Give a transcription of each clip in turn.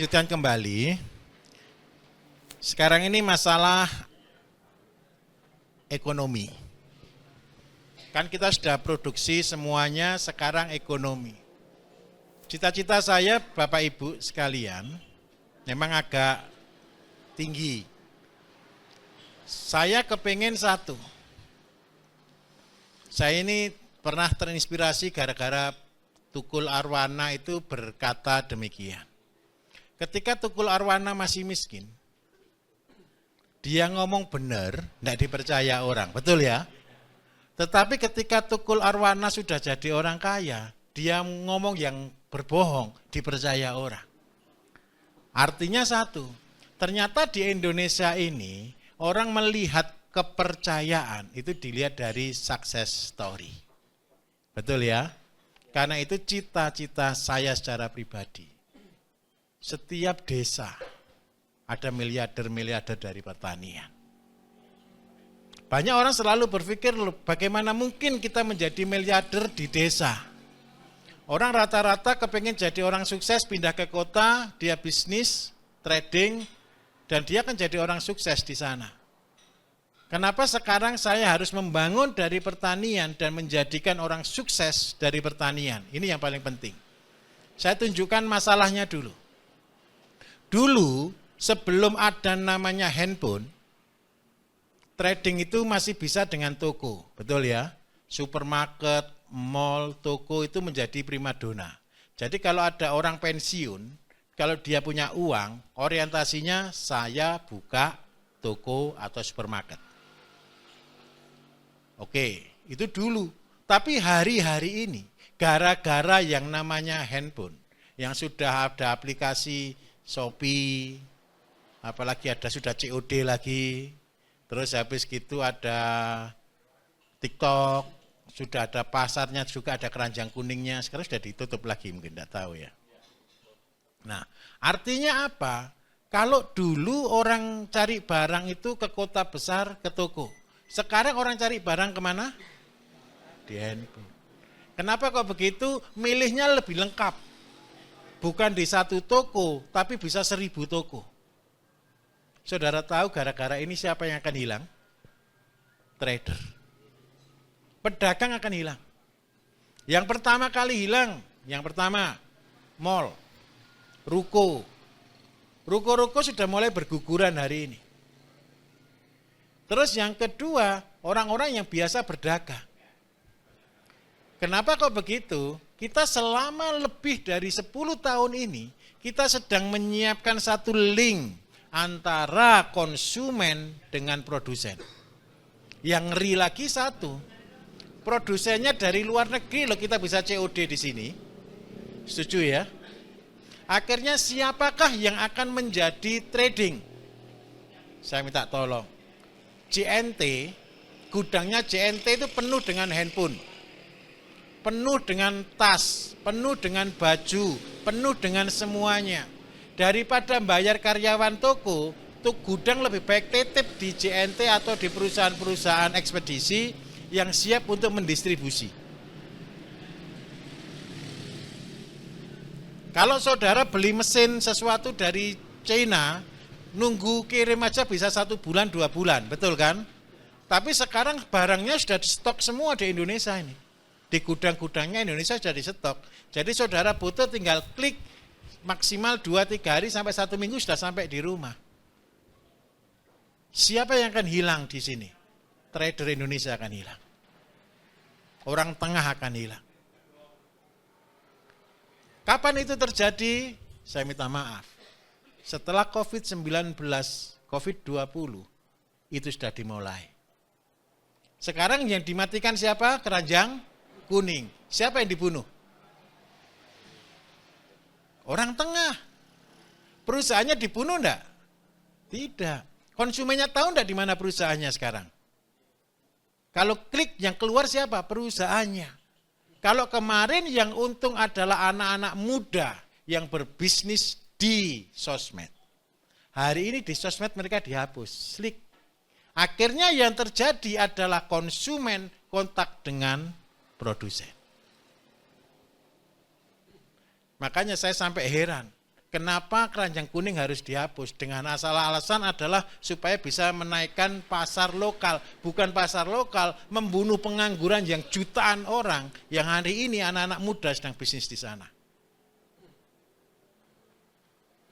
lanjutkan kembali. Sekarang ini masalah ekonomi. Kan kita sudah produksi semuanya, sekarang ekonomi. Cita-cita saya Bapak Ibu sekalian memang agak tinggi. Saya kepingin satu. Saya ini pernah terinspirasi gara-gara Tukul Arwana itu berkata demikian. Ketika Tukul Arwana masih miskin, dia ngomong benar, tidak dipercaya orang, betul ya? Tetapi ketika Tukul Arwana sudah jadi orang kaya, dia ngomong yang berbohong, dipercaya orang. Artinya satu, ternyata di Indonesia ini, orang melihat kepercayaan, itu dilihat dari success story. Betul ya? Karena itu cita-cita saya secara pribadi. Setiap desa ada miliarder-miliarder dari pertanian. Banyak orang selalu berpikir bagaimana mungkin kita menjadi miliarder di desa. Orang rata-rata kepengen jadi orang sukses, pindah ke kota, dia bisnis, trading, dan dia akan jadi orang sukses di sana. Kenapa sekarang saya harus membangun dari pertanian dan menjadikan orang sukses dari pertanian? Ini yang paling penting. Saya tunjukkan masalahnya dulu. Dulu sebelum ada namanya handphone, trading itu masih bisa dengan toko, betul ya? Supermarket, mall, toko itu menjadi primadona. Jadi kalau ada orang pensiun, kalau dia punya uang, orientasinya saya buka toko atau supermarket. Oke, itu dulu. Tapi hari-hari ini, gara-gara yang namanya handphone, yang sudah ada aplikasi Shopee, apalagi ada sudah COD lagi, terus habis gitu ada TikTok, sudah ada pasarnya juga, ada keranjang kuningnya, sekarang sudah ditutup lagi mungkin tidak tahu ya. Nah, artinya apa? Kalau dulu orang cari barang itu ke kota besar, ke toko. Sekarang orang cari barang kemana? Di handphone. Kenapa kok begitu? Milihnya lebih lengkap. Bukan di satu toko, tapi bisa 1000 toko. Saudara tahu gara-gara ini siapa yang akan hilang? Trader. Pedagang akan hilang. Yang pertama kali hilang, yang pertama mall, ruko. Ruko-ruko sudah mulai berguguran hari ini. Terus yang kedua, orang-orang yang biasa berdagang. Kenapa kok begitu? Kita selama lebih dari 10 tahun ini, kita sedang menyiapkan satu link antara konsumen dengan produsen. Yang ngeri lagi satu, produsennya dari luar negeri loh, kita bisa COD di sini. Setuju ya? Akhirnya siapakah yang akan menjadi trading? Saya minta tolong. JNT, gudangnya JNT itu penuh dengan handphone, penuh dengan tas, penuh dengan baju, penuh dengan semuanya. Daripada bayar karyawan toko, tuh gudang lebih baik titip di JNT atau di perusahaan-perusahaan ekspedisi yang siap untuk mendistribusi. Kalau saudara beli mesin sesuatu dari China, nunggu kirim aja bisa 1 bulan, 2 bulan, betul kan? Tapi sekarang barangnya sudah di stok semua di Indonesia ini. Di gudang-gudangnya Indonesia sudah di stok. Jadi saudara butuh tinggal klik, maksimal 2-3 hari sampai 1 minggu sudah sampai di rumah. Siapa yang akan hilang di sini? Trader Indonesia akan hilang. Orang tengah akan hilang. Kapan itu terjadi? Saya minta maaf. Setelah COVID-19, COVID-20, itu sudah dimulai. Sekarang yang dimatikan siapa? Keranjang kuning. Siapa yang dibunuh? Orang tengah. Perusahaannya dibunuh enggak? Tidak. Konsumennya tahu enggak di mana perusahaannya sekarang? Kalau klik yang keluar siapa? Perusahaannya. Kalau kemarin yang untung adalah anak-anak muda yang berbisnis di sosmed. Hari ini di sosmed mereka dihapus, slik. Akhirnya yang terjadi adalah konsumen kontak dengan produsen. Makanya saya sampai heran. Kenapa keranjang kuning harus dihapus? Dengan alasan adalah supaya bisa menaikkan pasar lokal. Bukan pasar lokal, membunuh pengangguran yang jutaan orang yang hari ini anak-anak muda sedang bisnis di sana.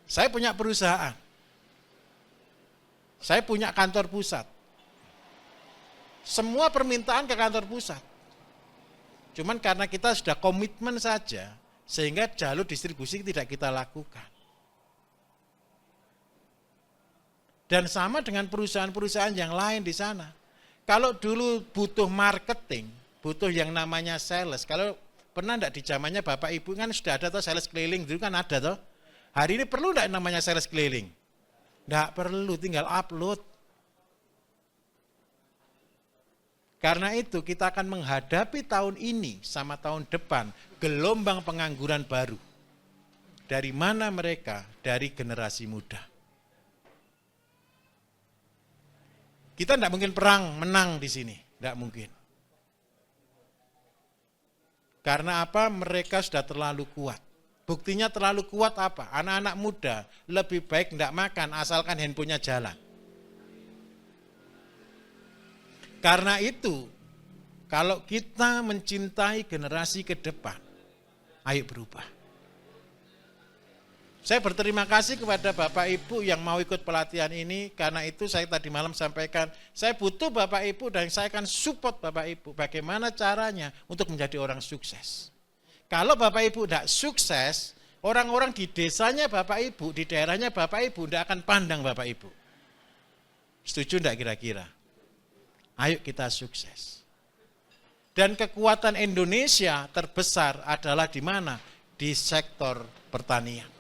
Saya punya perusahaan. Saya punya kantor pusat. Semua permintaan ke kantor pusat. Cuman karena kita sudah komitmen saja, sehingga jalur distribusi tidak kita lakukan. Dan sama dengan perusahaan-perusahaan yang lain di sana. Kalau dulu butuh marketing, butuh yang namanya sales. Kalau pernah enggak di zamannya Bapak Ibu kan sudah ada tuh sales keliling, dulu kan ada tuh. Hari ini perlu enggak namanya sales keliling? Enggak perlu, tinggal upload. Karena itu kita akan menghadapi tahun ini sama tahun depan gelombang pengangguran baru. Dari mana mereka? Dari generasi muda. Kita tidak mungkin perang menang di sini, tidak mungkin. Karena apa? Mereka sudah terlalu kuat. Buktinya terlalu kuat apa? Anak-anak muda lebih baik tidak makan asalkan handphonenya jalan. Karena itu, kalau kita mencintai generasi ke depan, ayo berubah. Saya berterima kasih kepada Bapak Ibu yang mau ikut pelatihan ini, karena itu saya tadi malam sampaikan, saya butuh Bapak Ibu dan saya akan support Bapak Ibu. Bagaimana caranya untuk menjadi orang sukses. Kalau Bapak Ibu tidak sukses, orang-orang di desanya Bapak Ibu, di daerahnya Bapak Ibu tidak akan pandang Bapak Ibu. Setuju tidak kira-kira? Ayo kita sukses. Dan kekuatan Indonesia terbesar adalah di mana? Di sektor pertanian.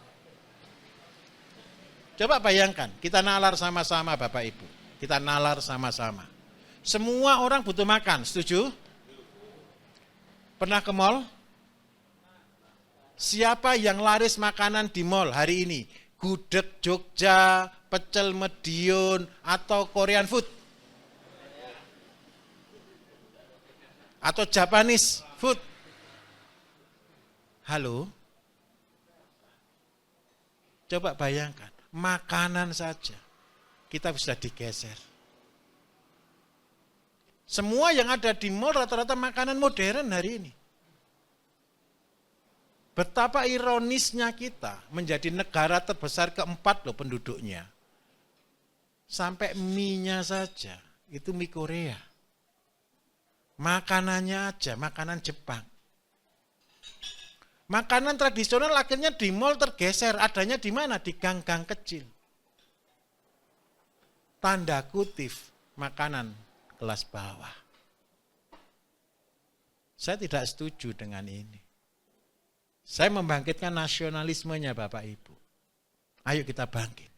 Coba bayangkan, kita nalar sama-sama Bapak Ibu. Kita nalar sama-sama. Semua orang butuh makan, setuju? Pernah ke mall? Siapa yang laris makanan di mall hari ini? Gudeg Jogja, pecel Medion, atau Korean food? Atau Japanese food? Halo? Coba bayangkan, makanan saja kita bisa digeser. Semua yang ada di mall rata-rata makanan modern hari ini. Betapa ironisnya kita menjadi negara terbesar keempat loh penduduknya. Sampai mie-nya saja, itu mie Korea. Makanannya aja, makanan Jepang. Makanan tradisional akhirnya di mall tergeser, adanya di mana? Di gang-gang kecil. Tanda kutip, makanan kelas bawah. Saya tidak setuju dengan ini. Saya membangkitkan nasionalismenya Bapak Ibu. Ayo kita bangkit.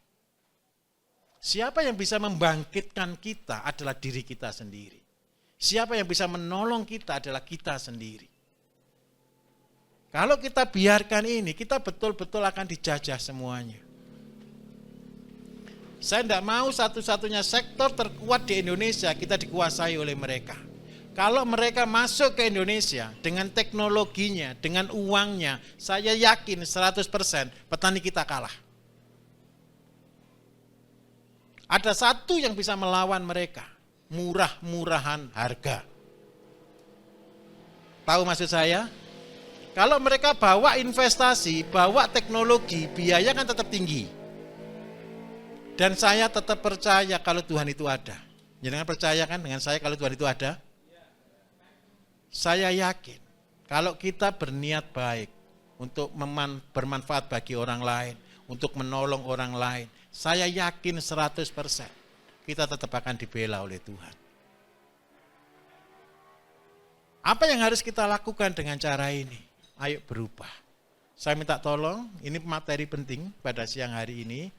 Siapa yang bisa membangkitkan kita adalah diri kita sendiri. Siapa yang bisa menolong kita adalah kita sendiri. Kalau kita biarkan ini, kita betul-betul akan dijajah semuanya. Saya tidak mau satu-satunya sektor terkuat di Indonesia kita dikuasai oleh mereka. Kalau mereka masuk ke Indonesia dengan teknologinya, dengan uangnya, saya yakin 100% petani kita kalah. Ada satu yang bisa melawan mereka, murah-murahan harga. Tahu maksud saya? Kalau mereka bawa investasi, bawa teknologi, biaya kan tetap tinggi. Dan saya tetap percaya kalau Tuhan itu ada. Jangan percaya kan dengan saya kalau Tuhan itu ada? Saya yakin kalau kita berniat baik untuk bermanfaat bagi orang lain, untuk menolong orang lain, saya yakin 100% kita tetap akan dibela oleh Tuhan. Apa yang harus kita lakukan dengan cara ini? Ayo berubah. Saya minta tolong, ini materi penting pada siang hari ini.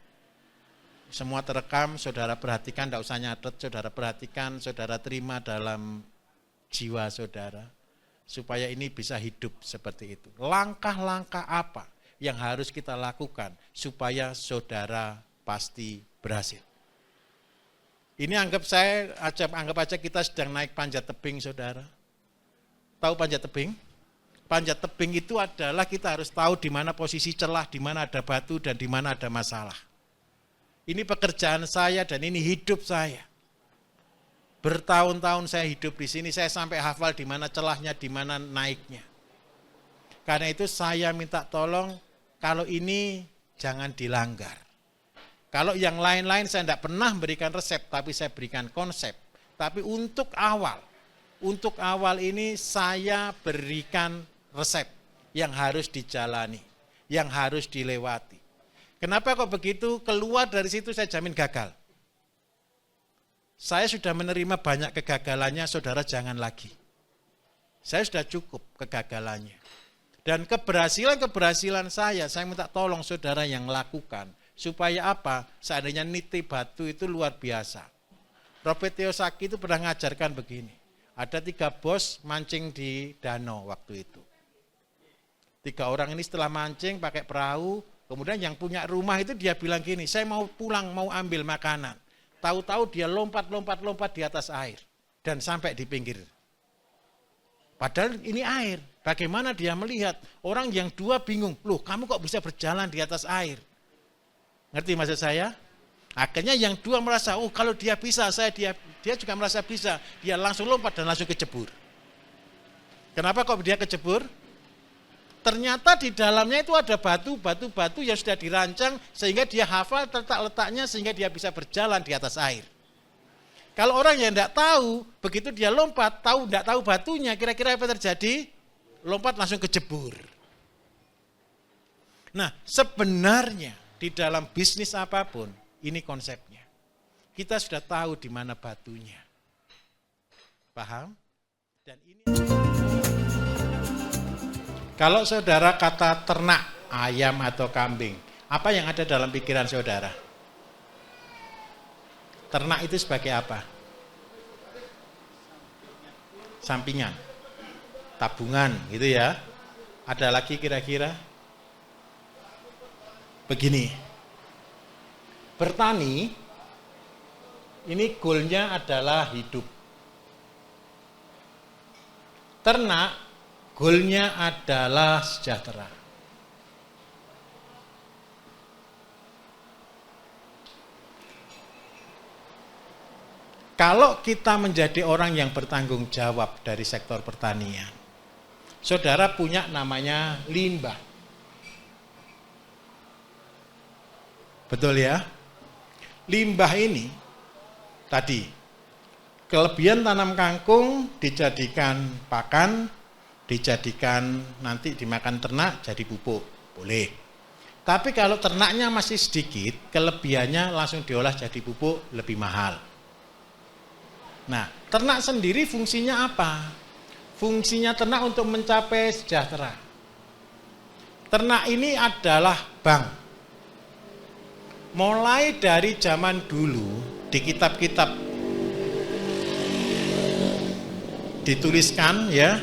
Semua terekam, saudara perhatikan, tidak usah nyatet, saudara perhatikan, saudara terima dalam jiwa saudara. Supaya ini bisa hidup seperti itu. Langkah-langkah apa yang harus kita lakukan supaya saudara pasti berhasil. Ini anggap aja kita sedang naik panjat tebing saudara. Tahu panjat tebing? Panjat tebing itu adalah kita harus tahu di mana posisi celah, di mana ada batu, dan di mana ada masalah. Ini pekerjaan saya dan ini hidup saya. Bertahun-tahun saya hidup di sini, saya sampai hafal di mana celahnya, di mana naiknya. Karena itu saya minta tolong, kalau ini jangan dilanggar. Kalau yang lain-lain saya tidak pernah berikan resep, tapi saya berikan konsep. Tapi untuk awal ini saya berikan resep yang harus dijalani, yang harus dilewati. Kenapa kok begitu? Keluar dari situ saya jamin gagal. Saya sudah menerima banyak kegagalannya, saudara jangan lagi. Saya sudah cukup kegagalannya. Dan keberhasilan saya minta tolong saudara yang lakukan. Supaya apa? Seandainya niti batu itu luar biasa. Robert Kiyosaki itu pernah mengajarkan begini. Ada 3 bos mancing di danau waktu itu. 3 orang ini setelah mancing pakai perahu, kemudian yang punya rumah itu dia bilang gini, saya mau pulang, mau ambil makanan. Tahu-tahu dia lompat di atas air dan sampai di pinggir. Padahal ini air. Bagaimana dia melihat? Orang yang 2 bingung, loh kamu kok bisa berjalan di atas air? Ngerti maksud saya? Akhirnya yang 2 merasa, oh kalau dia bisa, dia juga merasa bisa. Dia langsung lompat dan langsung kecebur. Kenapa kok dia kecebur? Ternyata di dalamnya itu ada batu yang sudah dirancang sehingga dia hafal letak-letaknya sehingga dia bisa berjalan di atas air. Kalau orang yang tidak tahu, begitu dia lompat, tidak tahu batunya, kira-kira apa terjadi? Lompat langsung kejebur. Nah, sebenarnya di dalam bisnis apapun, ini konsepnya. Kita sudah tahu di mana batunya. Paham? Dan ini kalau saudara kata ternak, ayam atau kambing, apa yang ada dalam pikiran saudara? Ternak itu sebagai apa? Sampingan, tabungan gitu ya. Ada lagi kira-kira? Begini, bertani, ini goalnya adalah hidup. Ternak, goalnya adalah sejahtera. Kalau kita menjadi orang yang bertanggung jawab dari sektor pertanian, saudara punya namanya limbah. Betul ya? Limbah ini, tadi, kelebihan tanam kangkung dijadikan pakan, dijadikan nanti dimakan ternak jadi pupuk, boleh. Tapi kalau ternaknya masih sedikit, kelebihannya langsung diolah jadi pupuk lebih mahal. Nah, ternak sendiri fungsinya apa? Fungsinya ternak untuk mencapai sejahtera. Ternak ini adalah bank. Mulai dari zaman dulu di kitab-kitab dituliskan ya,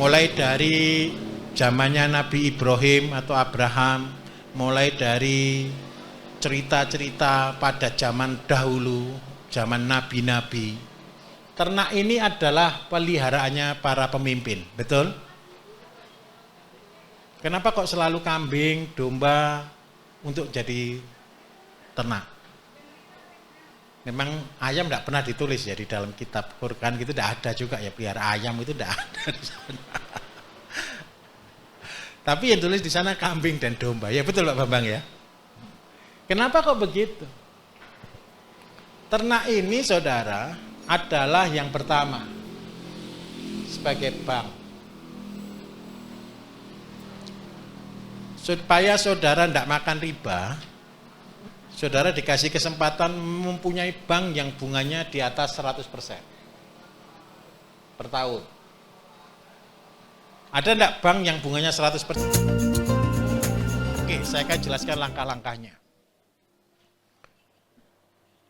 mulai dari zamannya Nabi Ibrahim atau Abraham, mulai dari cerita-cerita pada zaman dahulu, zaman nabi-nabi. Ternak ini adalah peliharaannya para pemimpin, betul? Kenapa kok selalu kambing, domba untuk jadi ternak? Memang ayam tidak pernah ditulis ya di dalam kitab Quran, gitu tidak ada juga ya, pelihara ayam itu tidak ada di sana. Tapi yang tulis di sana kambing dan domba. Ya betul Pak Bambang ya. Kenapa kok begitu? Ternak ini saudara adalah yang pertama sebagai bank. Supaya saudara tidak makan riba, saudara dikasih kesempatan mempunyai bank yang bunganya di atas 100% per tahun. Ada enggak bank yang bunganya 100%? Oke, saya akan jelaskan langkah-langkahnya.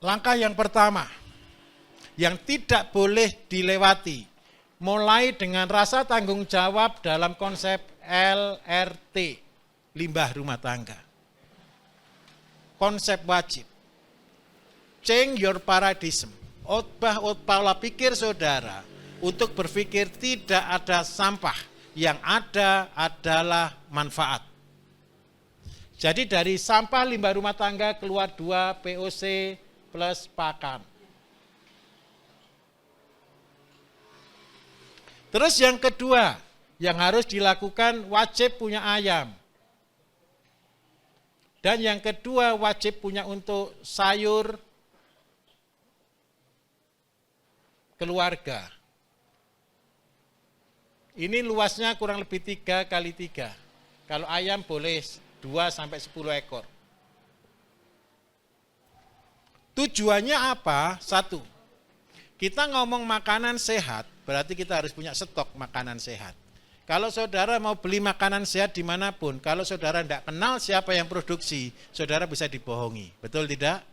Langkah yang pertama, yang tidak boleh dilewati, mulai dengan rasa tanggung jawab dalam konsep LRT, limbah rumah tangga. Konsep wajib. Change your paradigm. Ubah pola pikir saudara untuk berpikir tidak ada sampah yang ada adalah manfaat. Jadi dari sampah limbah rumah tangga keluar 2 VOC plus pakan. Terus yang kedua, yang harus dilakukan wajib punya ayam. Dan yang kedua wajib punya untuk sayur keluarga. Ini luasnya kurang lebih 3 kali 3. Kalau ayam boleh 2 sampai 10 ekor. Tujuannya apa? 1. Kita ngomong makanan sehat, berarti kita harus punya stok makanan sehat. Kalau saudara mau beli makanan sehat dimanapun, kalau saudara tidak kenal siapa yang produksi, saudara bisa dibohongi. Betul tidak?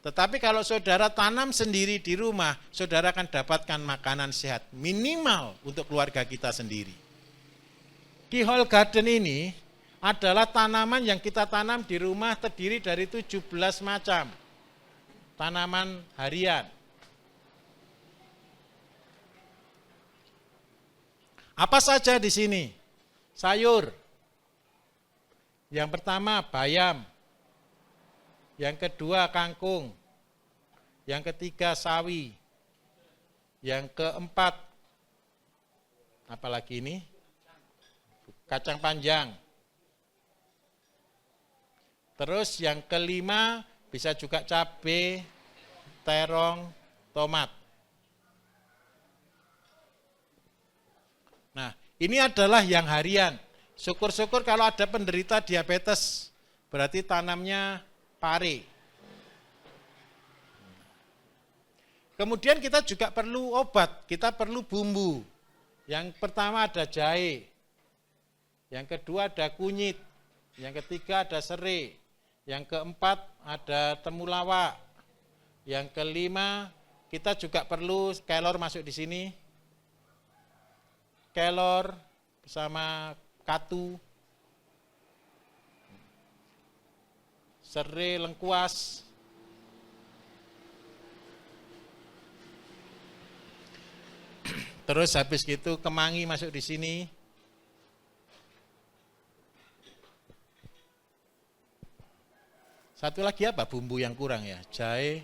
Tetapi kalau saudara tanam sendiri di rumah, saudara akan dapatkan makanan sehat. Minimal untuk keluarga kita sendiri. Di Whole Garden ini adalah tanaman yang kita tanam di rumah terdiri dari 17 macam. Tanaman harian. Apa saja di sini? Sayur. Yang pertama bayam. Yang kedua kangkung. Yang ketiga sawi. Yang keempat, apalagi ini? Kacang panjang. Terus yang kelima bisa juga cabai, terong, tomat. Nah, ini adalah yang harian. Syukur-syukur kalau ada penderita diabetes, berarti tanamnya pare. Kemudian kita juga perlu obat, kita perlu bumbu. Yang pertama ada jahe, yang kedua ada kunyit, yang ketiga ada serai, yang keempat ada temulawak, yang kelima kita juga perlu kelor masuk di sini. Kelor bersama katu, serai, lengkuas. Terus habis gitu kemangi masuk di sini. Satu lagi apa bumbu yang kurang ya? Jahe,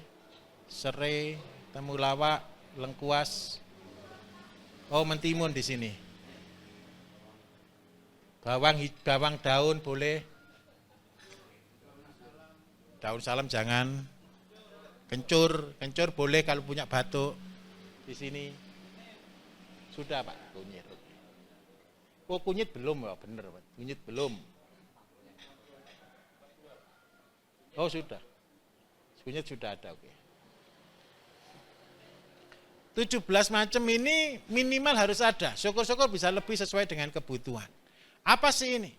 serai, temulawak, lengkuas. Oh, mentimun di sini. Bawang daun boleh. Daun salam jangan. Kencur boleh kalau punya batuk. Di sini. Sudah Pak, kunyit. Oh, kunyit belum, ya, bener Pak. Kunyit belum. Oh, sudah. Kunyit sudah ada, oke. 17 macam ini minimal harus ada. Syukur-syukur bisa lebih sesuai dengan kebutuhan. Apa sih ini?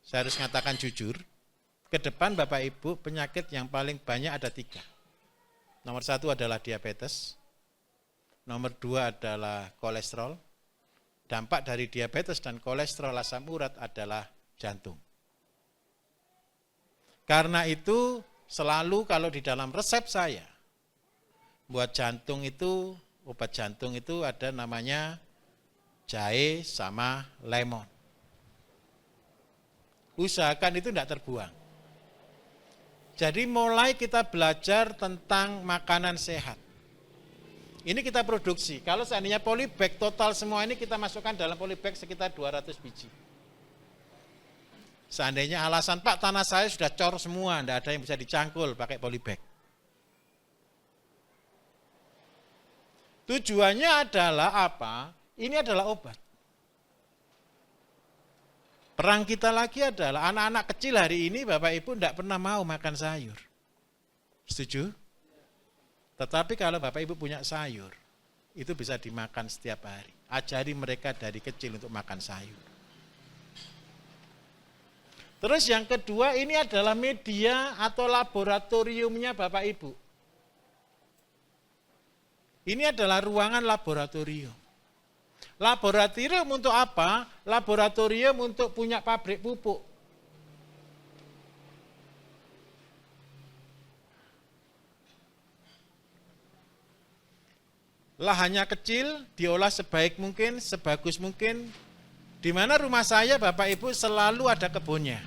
Saya harus mengatakan jujur. Ke depan Bapak Ibu penyakit yang paling banyak ada 3. Nomor 1 adalah diabetes. Nomor 2 adalah kolesterol. Dampak dari diabetes dan kolesterol asam urat adalah jantung. Karena itu selalu kalau di dalam resep saya, buat jantung itu, obat jantung itu ada namanya jahe sama lemon. Usahakan itu tidak terbuang. Jadi mulai kita belajar tentang makanan sehat. Ini kita produksi. Kalau seandainya polybag total semua ini kita masukkan dalam polybag sekitar 200 biji. Seandainya alasan Pak tanah saya sudah cor semua, tidak ada yang bisa dicangkul pakai polybag. Tujuannya adalah apa? Ini adalah obat. Perang kita lagi adalah anak-anak kecil hari ini Bapak Ibu tidak pernah mau makan sayur. Setuju? Tetapi kalau Bapak Ibu punya sayur, itu bisa dimakan setiap hari. Ajari mereka dari kecil untuk makan sayur. Terus yang kedua ini adalah media atau laboratoriumnya Bapak Ibu. Ini adalah ruangan laboratorium. Laboratorium untuk apa? Laboratorium untuk punya pabrik pupuk. Lahannya kecil, diolah sebaik mungkin, sebagus mungkin, Di mana rumah saya Bapak Ibu selalu ada kebunnya.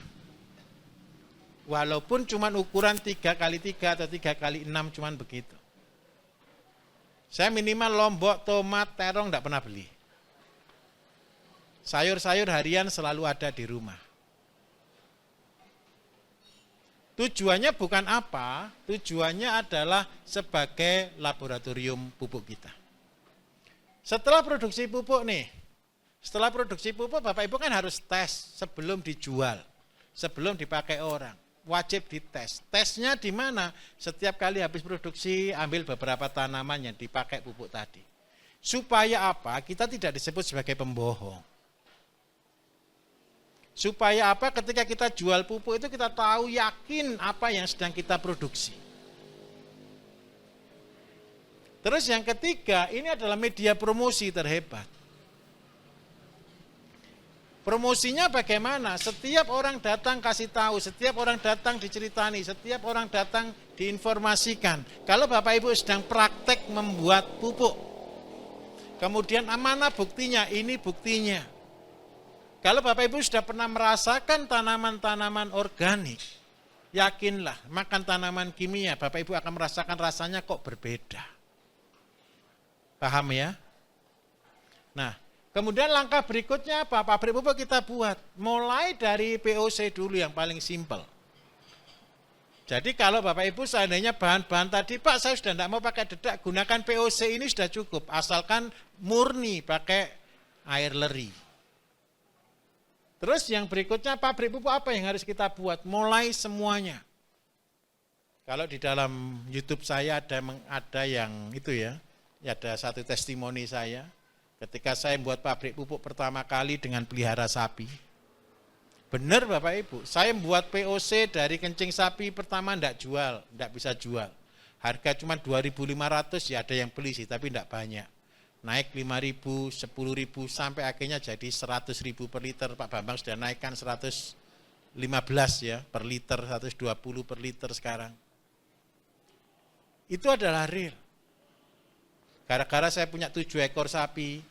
Walaupun cuma ukuran 3x3 atau 3x6 cuman begitu. Saya minimal lombok, tomat, terong enggak pernah beli. Sayur-sayur harian selalu ada di rumah. Tujuannya bukan apa, tujuannya adalah sebagai laboratorium pupuk kita. Setelah produksi pupuk nih, Bapak Ibu kan harus tes sebelum dijual, sebelum dipakai orang. Wajib dites. Tesnya di mana? Setiap kali habis produksi, ambil beberapa tanaman yang dipakai pupuk tadi. Supaya apa? Kita tidak disebut sebagai pembohong. Supaya apa? Ketika kita jual pupuk itu kita tahu yakin apa yang sedang kita produksi. Terus yang ketiga, ini adalah media promosi terhebat. Promosinya bagaimana? Setiap orang datang kasih tahu, setiap orang datang diceritani, setiap orang datang diinformasikan. Kalau Bapak Ibu sedang praktek membuat pupuk, kemudian mana buktinya? Ini buktinya. Kalau Bapak Ibu sudah pernah merasakan tanaman-tanaman organik, yakinlah makan tanaman kimia, Bapak Ibu akan merasakan rasanya kok berbeda. Paham ya? Nah, kemudian langkah berikutnya apa? Pabrik pupuk kita buat. Mulai dari POC dulu yang paling simpel. Jadi kalau Bapak Ibu seandainya bahan-bahan tadi, Pak saya sudah tidak mau pakai dedak, gunakan POC ini sudah cukup. Asalkan murni pakai air leri. Terus yang berikutnya pabrik pupuk apa yang harus kita buat? Mulai semuanya. Kalau di dalam YouTube saya ada yang itu ya, ada satu testimoni saya. Ketika saya membuat pabrik pupuk pertama kali dengan pelihara sapi. Benar Bapak Ibu, saya membuat POC dari kencing sapi pertama enggak bisa jual. Harga cuma 2.500 ya ada yang beli sih, tapi enggak banyak. Naik 5.000, 10.000 sampai akhirnya jadi 100.000 per liter. Pak Bambang sudah naikkan 115 ya per liter, 120 per liter sekarang. Itu adalah real. Gara-gara saya punya 7 ekor sapi,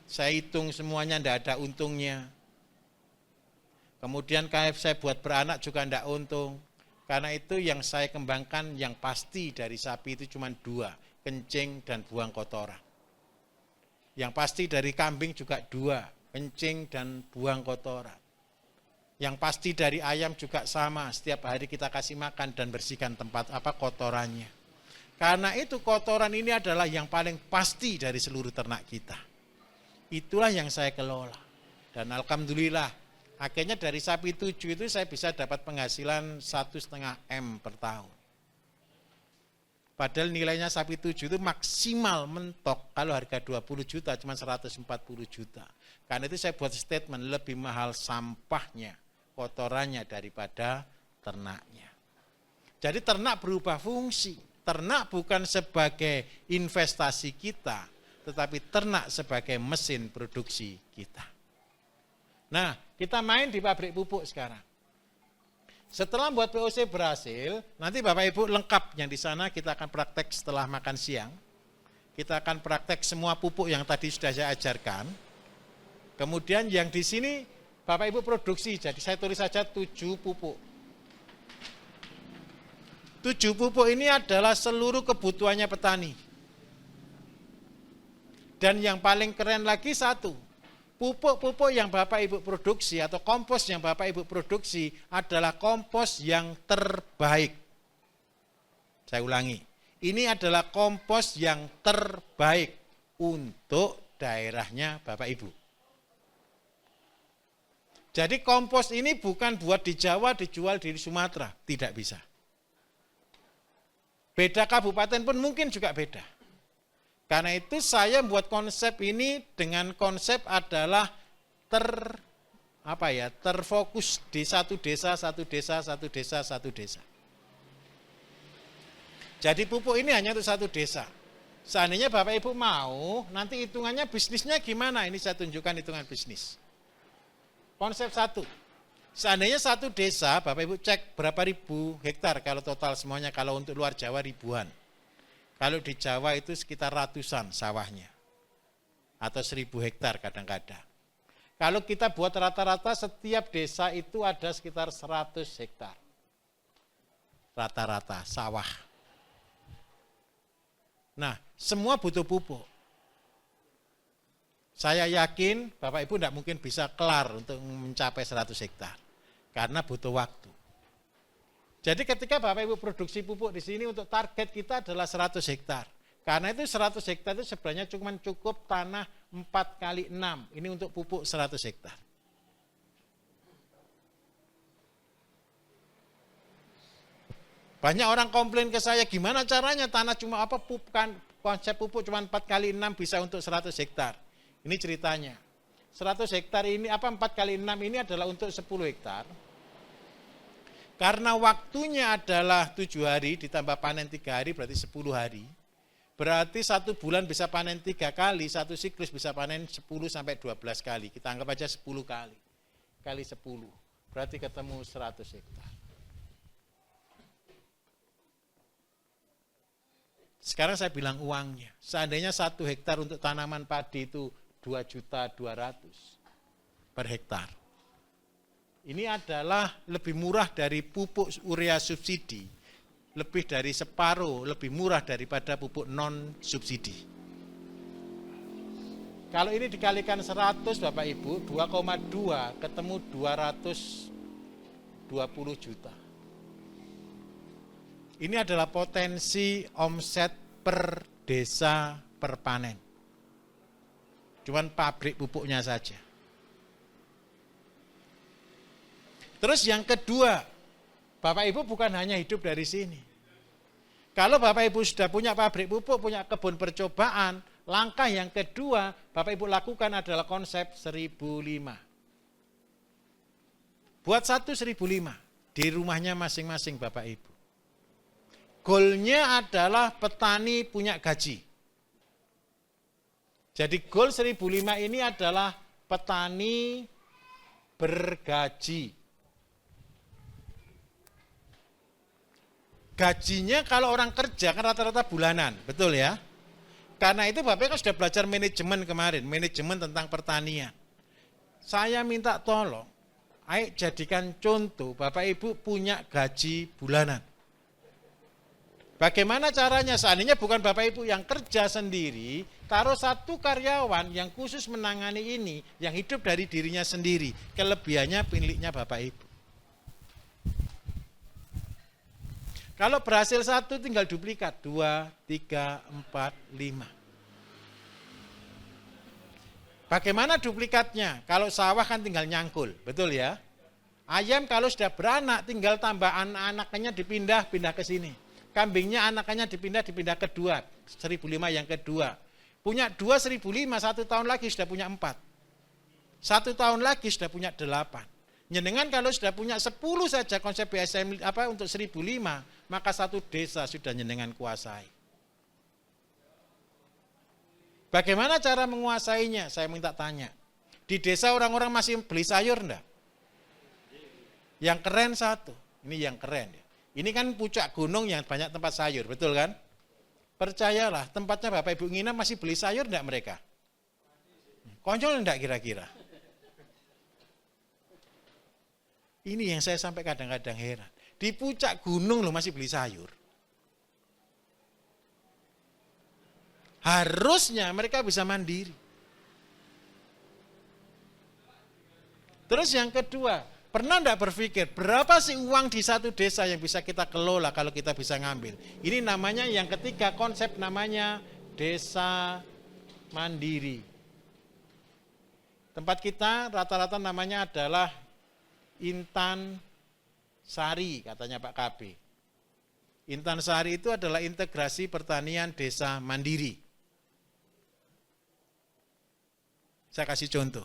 saya hitung semuanya tidak ada untungnya. Kemudian saya buat beranak juga tidak untung. Karena itu yang saya kembangkan yang pasti dari sapi itu cuma 2, kencing dan buang kotoran. Yang pasti dari kambing juga 2, kencing dan buang kotoran. Yang pasti dari ayam juga sama, setiap hari kita kasih makan dan bersihkan tempat kotorannya. Karena itu kotoran ini adalah yang paling pasti dari seluruh ternak kita. Itulah yang saya kelola. Dan alhamdulillah, akhirnya dari sapi 7 itu saya bisa dapat penghasilan 1,5 M per tahun. Padahal nilainya sapi 7 itu maksimal mentok kalau harga 20 juta cuma 140 juta. Karena itu saya buat statement lebih mahal sampahnya, kotorannya daripada ternaknya. Jadi ternak berubah fungsi. Ternak bukan sebagai investasi kita, tetapi ternak sebagai mesin produksi kita. Nah, kita main di pabrik pupuk sekarang. Setelah buat POC berhasil, nanti Bapak Ibu lengkap yang di sana kita akan praktek setelah makan siang. Kita akan praktek semua pupuk yang tadi sudah saya ajarkan. Kemudian yang di sini Bapak Ibu produksi, jadi saya tulis saja 7 pupuk. 7 pupuk ini adalah seluruh kebutuhannya petani. Dan yang paling keren lagi satu, pupuk-pupuk yang Bapak Ibu produksi atau kompos yang Bapak Ibu produksi adalah kompos yang terbaik. Saya ulangi, ini adalah kompos yang terbaik untuk daerahnya Bapak Ibu. Jadi kompos ini bukan buat di Jawa dijual di Sumatera, tidak bisa. Beda kabupaten pun mungkin juga beda. Karena itu saya membuat konsep ini dengan konsep adalah terfokus di satu desa, satu desa, satu desa, satu desa. Jadi pupuk ini hanya untuk satu desa. Seandainya Bapak Ibu mau, nanti hitungannya bisnisnya gimana? Ini saya tunjukkan hitungan bisnis. Konsep 1. Seandainya satu desa, Bapak Ibu cek berapa ribu hektar kalau total semuanya, kalau untuk luar Jawa ribuan. Kalau di Jawa itu sekitar ratusan sawahnya. Atau 1.000 hektar kadang-kadang. Kalau kita buat rata-rata setiap desa itu ada sekitar 100 hektar. Rata-rata sawah. Nah, semua butuh pupuk. Saya yakin Bapak Ibu tidak mungkin bisa kelar untuk mencapai 100 hektar. Karena butuh waktu. Jadi ketika Bapak Ibu produksi pupuk di sini untuk target kita adalah 100 hektar. Karena itu 100 hektar itu sebenarnya cuma cukup tanah 4 kali 6. Ini untuk pupuk 100 hektar. Banyak orang komplain ke saya, gimana caranya tanah cuma apa kan konsep pupuk cuma 4 kali 6 bisa untuk 100 hektar. Ini ceritanya. 100 hektar ini 4 kali 6 ini adalah untuk 10 hektar. Karena waktunya adalah 7 hari ditambah panen 3 hari berarti 10 hari. Berarti 1 bulan bisa panen 3 kali, 1 siklus bisa panen 10 sampai 12 kali. Kita anggap aja 10 kali. Kali 10. Berarti ketemu 100 hektar. Sekarang saya bilang uangnya. Seandainya 1 hektar untuk tanaman padi itu 2.200.000 per hektar. Ini adalah lebih murah dari pupuk urea subsidi. Lebih dari separuh, lebih murah daripada pupuk non subsidi. Kalau ini dikalikan 100 Bapak Ibu, 2,2 ketemu 220 juta. Ini adalah potensi omset per desa per panen. Cuman pabrik pupuknya saja. Terus yang kedua, Bapak Ibu bukan hanya hidup dari sini. Kalau Bapak Ibu sudah punya pabrik pupuk, punya kebun percobaan, langkah yang kedua Bapak Ibu lakukan adalah konsep 1.005. Buat 1.005 di rumahnya masing-masing Bapak Ibu. Goalnya adalah petani punya gaji. Jadi goal 1.005 ini adalah petani bergaji. Gajinya kalau orang kerja kan rata-rata bulanan, betul ya? Karena itu Bapak kan sudah belajar manajemen kemarin, manajemen tentang pertanian. Saya minta tolong, ayo jadikan contoh Bapak Ibu punya gaji bulanan. Bagaimana caranya? Seandainya bukan Bapak Ibu yang kerja sendiri, taruh 1 karyawan yang khusus menangani ini, yang hidup dari dirinya sendiri. Kelebihannya miliknya Bapak Ibu. Kalau berhasil 1 tinggal duplikat, 2, 3, 4, 5. Bagaimana duplikatnya? Kalau sawah kan tinggal nyangkul, betul ya? Ayam kalau sudah beranak tinggal tambah anak-anaknya dipindah ke sini. Kambingnya anakannya dipindah kedua, 1.005 yang kedua. Punya 2 1.005, 1 tahun lagi sudah punya 4. 1 tahun lagi sudah punya 8. Jenengan kalau sudah punya 10 saja konsep BSM untuk 1.005, maka 1 desa sudah jenengan kuasai. Bagaimana cara menguasainya? Saya minta tanya. Di desa orang-orang masih beli sayur enggak? Yang keren 1, ini yang keren ya. Ini kan puncak gunung yang banyak tempat sayur, betul kan? Percayalah, tempatnya Bapak Ibu nginap masih beli sayur enggak mereka? Konyol enggak kira-kira? Ini yang saya sampai kadang-kadang heran. Di puncak gunung loh masih beli sayur. Harusnya mereka bisa mandiri. Terus yang kedua, pernah enggak berpikir berapa sih uang di 1 desa yang bisa kita kelola kalau kita bisa ngambil? Ini namanya yang ketiga konsep namanya desa mandiri. Tempat kita rata-rata namanya adalah Intan Sari katanya Pak KB. Intan Sari itu adalah integrasi pertanian desa mandiri. Saya kasih contoh.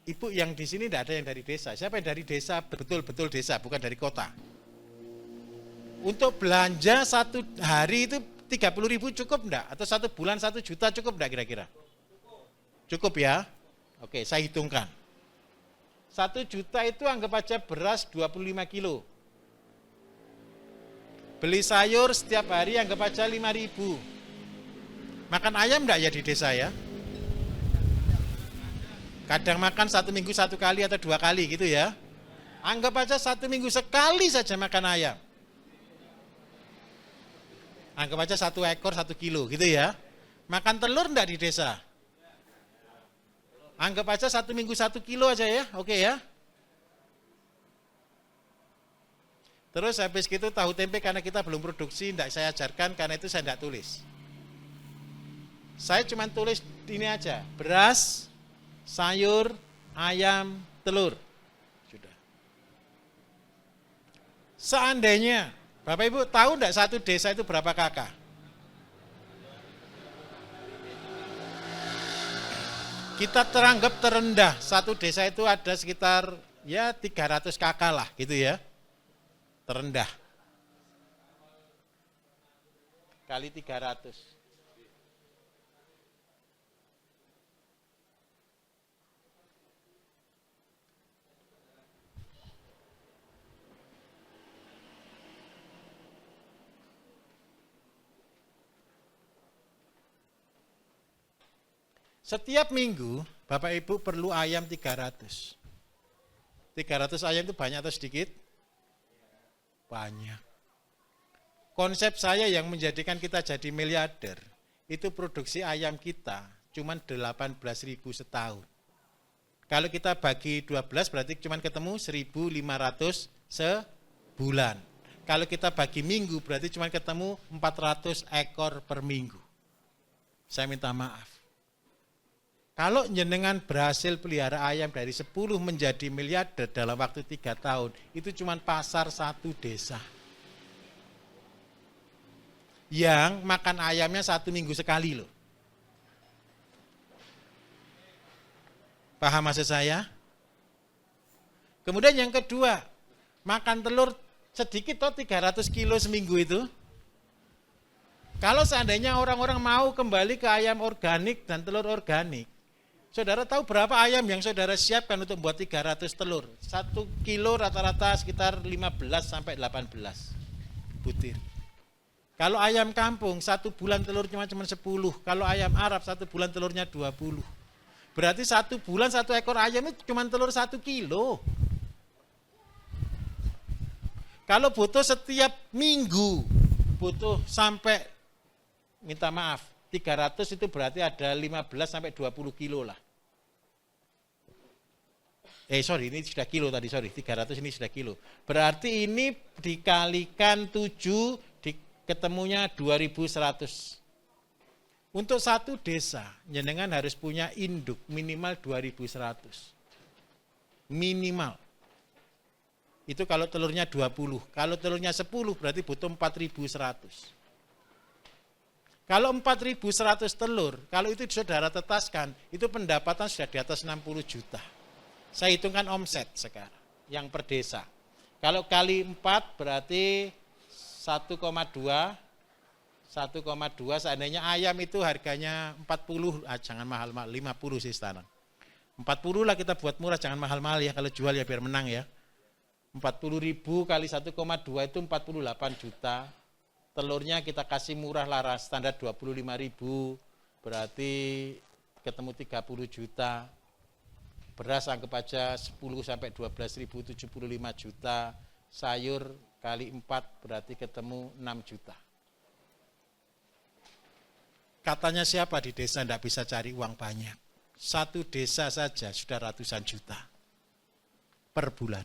Ibu yang di sini tidak ada yang dari desa. Siapa yang dari desa? Betul-betul desa, bukan dari kota. Untuk belanja 1 hari itu 30.000 cukup enggak? Atau 1 bulan 1 juta cukup enggak kira-kira? Cukup ya? Oke, saya hitungkan. 1 juta itu anggap aja beras 25 kilo. Beli sayur setiap hari anggap aja 5.000. Makan ayam enggak ya di desa ya? Kadang makan 1 minggu 1 kali atau 2 kali gitu ya. Anggap aja 1 minggu sekali saja makan ayam. Anggap aja 1 ekor 1 kilo gitu ya. Makan telur enggak di desa? Anggap aja 1 minggu 1 kilo aja ya, oke ya. Terus habis gitu tahu tempe karena kita belum produksi, enggak saya ajarkan karena itu saya enggak tulis. Saya cuma tulis ini aja, beras, sayur, ayam, telur. Sudah. Seandainya, Bapak Ibu tahu enggak satu desa itu berapa kakak? Kita teranggap terendah, satu desa itu ada sekitar ya 300 kakak lah gitu ya. Terendah. Kali 300. Setiap minggu Bapak Ibu perlu ayam 300. 300 ayam itu banyak atau sedikit? Banyak. Konsep saya yang menjadikan kita jadi miliarder, itu produksi ayam kita cuma 18.000 setahun. Kalau kita bagi 12 berarti cuma ketemu 1.500 sebulan. Kalau kita bagi minggu berarti cuma ketemu 400 ekor per minggu. Saya minta maaf. Kalau jenengan berhasil pelihara ayam dari 10 menjadi miliarder dalam waktu 3 tahun, itu cuma pasar 1 desa. Yang makan ayamnya 1 minggu sekali loh. Paham maksud saya? Kemudian yang kedua, makan telur sedikit toh 300 kilo seminggu itu. Kalau seandainya orang-orang mau kembali ke ayam organik dan telur organik, saudara tahu berapa ayam yang saudara siapkan untuk buat 300 telur? 1 kilo rata-rata sekitar 15 sampai 18 butir. Kalau ayam kampung 1 bulan telur cuma 10. Kalau ayam Arab 1 bulan telurnya 20. Berarti 1 bulan 1 ekor ayam itu cuma telur 1 kilo. Kalau butuh setiap minggu, butuh sampai, minta maaf, 300 itu berarti ada 15 sampai 20 kilo lah. Ini sudah kilo tadi, 300 ini sudah kilo. Berarti ini dikalikan 7, ketemunya 2100. Untuk satu desa, jenengan harus punya induk minimal 2100. Minimal. Itu kalau telurnya 20. Kalau telurnya 10 berarti butuh 4100. Kalau 4100 telur, kalau itu saudara tetaskan, itu pendapatan sudah di atas 60 juta. Saya hitungkan omset sekarang, yang per desa. Kalau kali 4 berarti 1,2, seandainya ayam itu harganya 40, jangan mahal-mahal, 50 sih sekarang. 40 lah kita buat murah, jangan mahal-mahal ya, kalau jual ya biar menang ya. 40.000 kali 1,2 itu 48 juta. Telurnya kita kasih murah lah, standar 25.000, berarti ketemu 30 juta. Beras anggap aja 10 sampai 12.000, 75 juta. Sayur kali 4 berarti ketemu 6 juta. Katanya siapa di desa tidak bisa cari uang banyak? Satu desa saja sudah ratusan juta per bulan.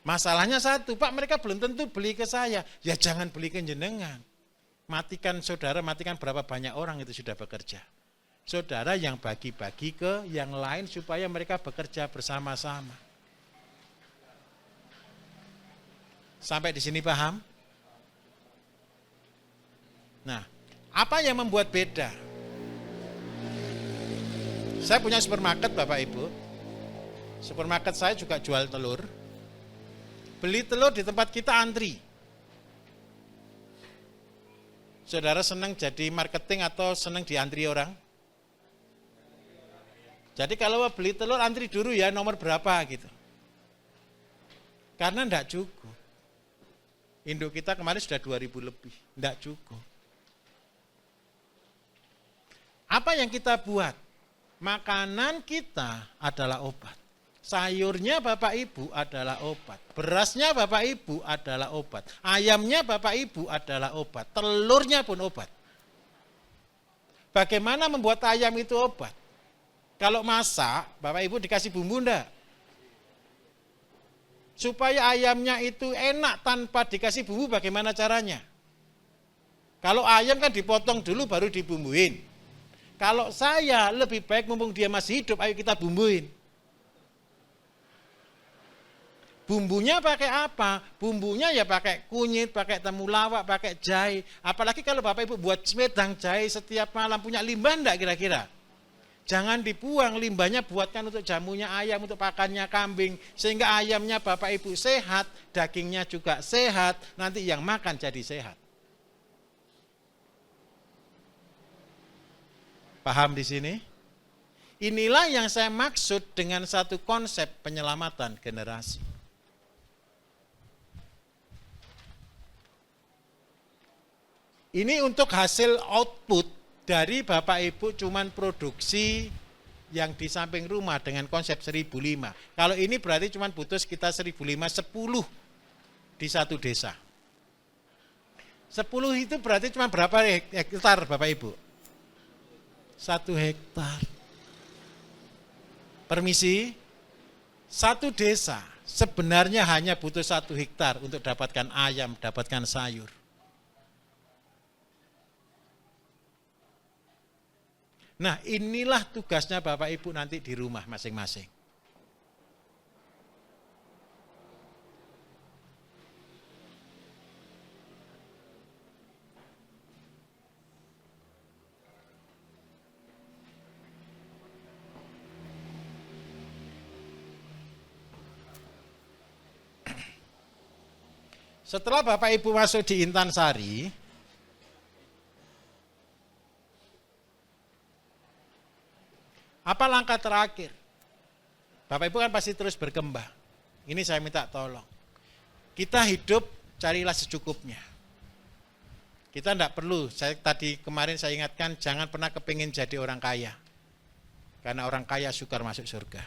Masalahnya satu, Pak, mereka belum tentu beli ke saya. Ya jangan beli ke jenengan. Matikan saudara, matikan berapa banyak orang itu sudah bekerja. Saudara yang bagi-bagi ke yang lain supaya mereka bekerja bersama-sama. Sampai di sini paham? Nah, apa yang membuat beda? Saya punya supermarket Bapak Ibu. Supermarket saya juga jual telur. Beli telur di tempat kita antri. Saudara senang jadi marketing atau senang diantri orang? Jadi kalau beli telur antri dulu ya nomor berapa gitu. Karena enggak cukup. Induk kita kemarin sudah 2.000 lebih, enggak cukup. Apa yang kita buat? Makanan kita adalah obat. Sayurnya Bapak Ibu adalah obat. Berasnya Bapak Ibu adalah obat. Ayamnya Bapak Ibu adalah obat. Telurnya pun obat. Bagaimana membuat ayam itu obat? Kalau masak, Bapak Ibu dikasih bumbu enggak? Supaya ayamnya itu enak tanpa dikasih bumbu, bagaimana caranya? Kalau ayam kan dipotong dulu baru dibumbuin. Kalau saya lebih baik mumpung dia masih hidup, ayo kita bumbuin. Bumbunya pakai apa? Bumbunya ya pakai kunyit, pakai temulawak, pakai jahe. Apalagi kalau Bapak Ibu buat semedang jahe setiap malam, punya limbah enggak kira-kira? Jangan dibuang, limbahnya buatkan untuk jamunya ayam, untuk pakannya kambing. Sehingga ayamnya Bapak Ibu sehat, dagingnya juga sehat, nanti yang makan jadi sehat. Paham di sini? Inilah yang saya maksud dengan satu konsep penyelamatan generasi. Ini untuk hasil output dari Bapak Ibu cuman produksi yang di samping rumah dengan konsep 1.500. Kalau ini berarti cuman butuh sekitar 1.500, 10 di satu desa. 10 itu berarti cuma berapa hektar Bapak Ibu? 1 hektar. Permisi, satu desa sebenarnya hanya butuh 1 hektar untuk dapatkan ayam, dapatkan sayur. Nah, inilah tugasnya Bapak Ibu nanti di rumah masing-masing. Setelah Bapak Ibu masuk di Intansari, apa langkah terakhir? Bapak Ibu kan pasti terus berkembang. Ini saya minta tolong. Kita hidup carilah secukupnya. Kita tidak perlu, kemarin saya ingatkan, jangan pernah kepingin jadi orang kaya. Karena orang kaya sukar masuk surga.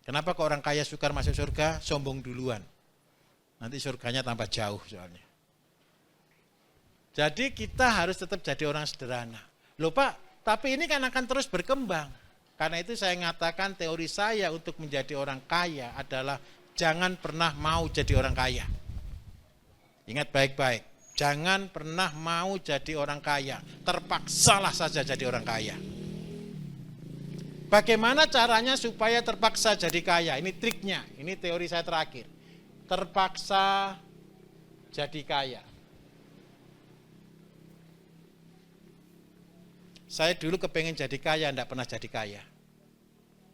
Kenapa kok orang kaya sukar masuk surga? Sombong duluan. Nanti surganya tambah jauh soalnya. Jadi kita harus tetap jadi orang sederhana. Loh Pak, tapi ini kan akan terus berkembang. Karena itu saya mengatakan teori saya untuk menjadi orang kaya adalah jangan pernah mau jadi orang kaya. Ingat baik-baik, jangan pernah mau jadi orang kaya. Terpaksalah saja jadi orang kaya. Bagaimana caranya supaya terpaksa jadi kaya? Ini triknya, ini teori saya terakhir. Terpaksa jadi kaya. Saya dulu kepengen jadi kaya, tidak pernah jadi kaya.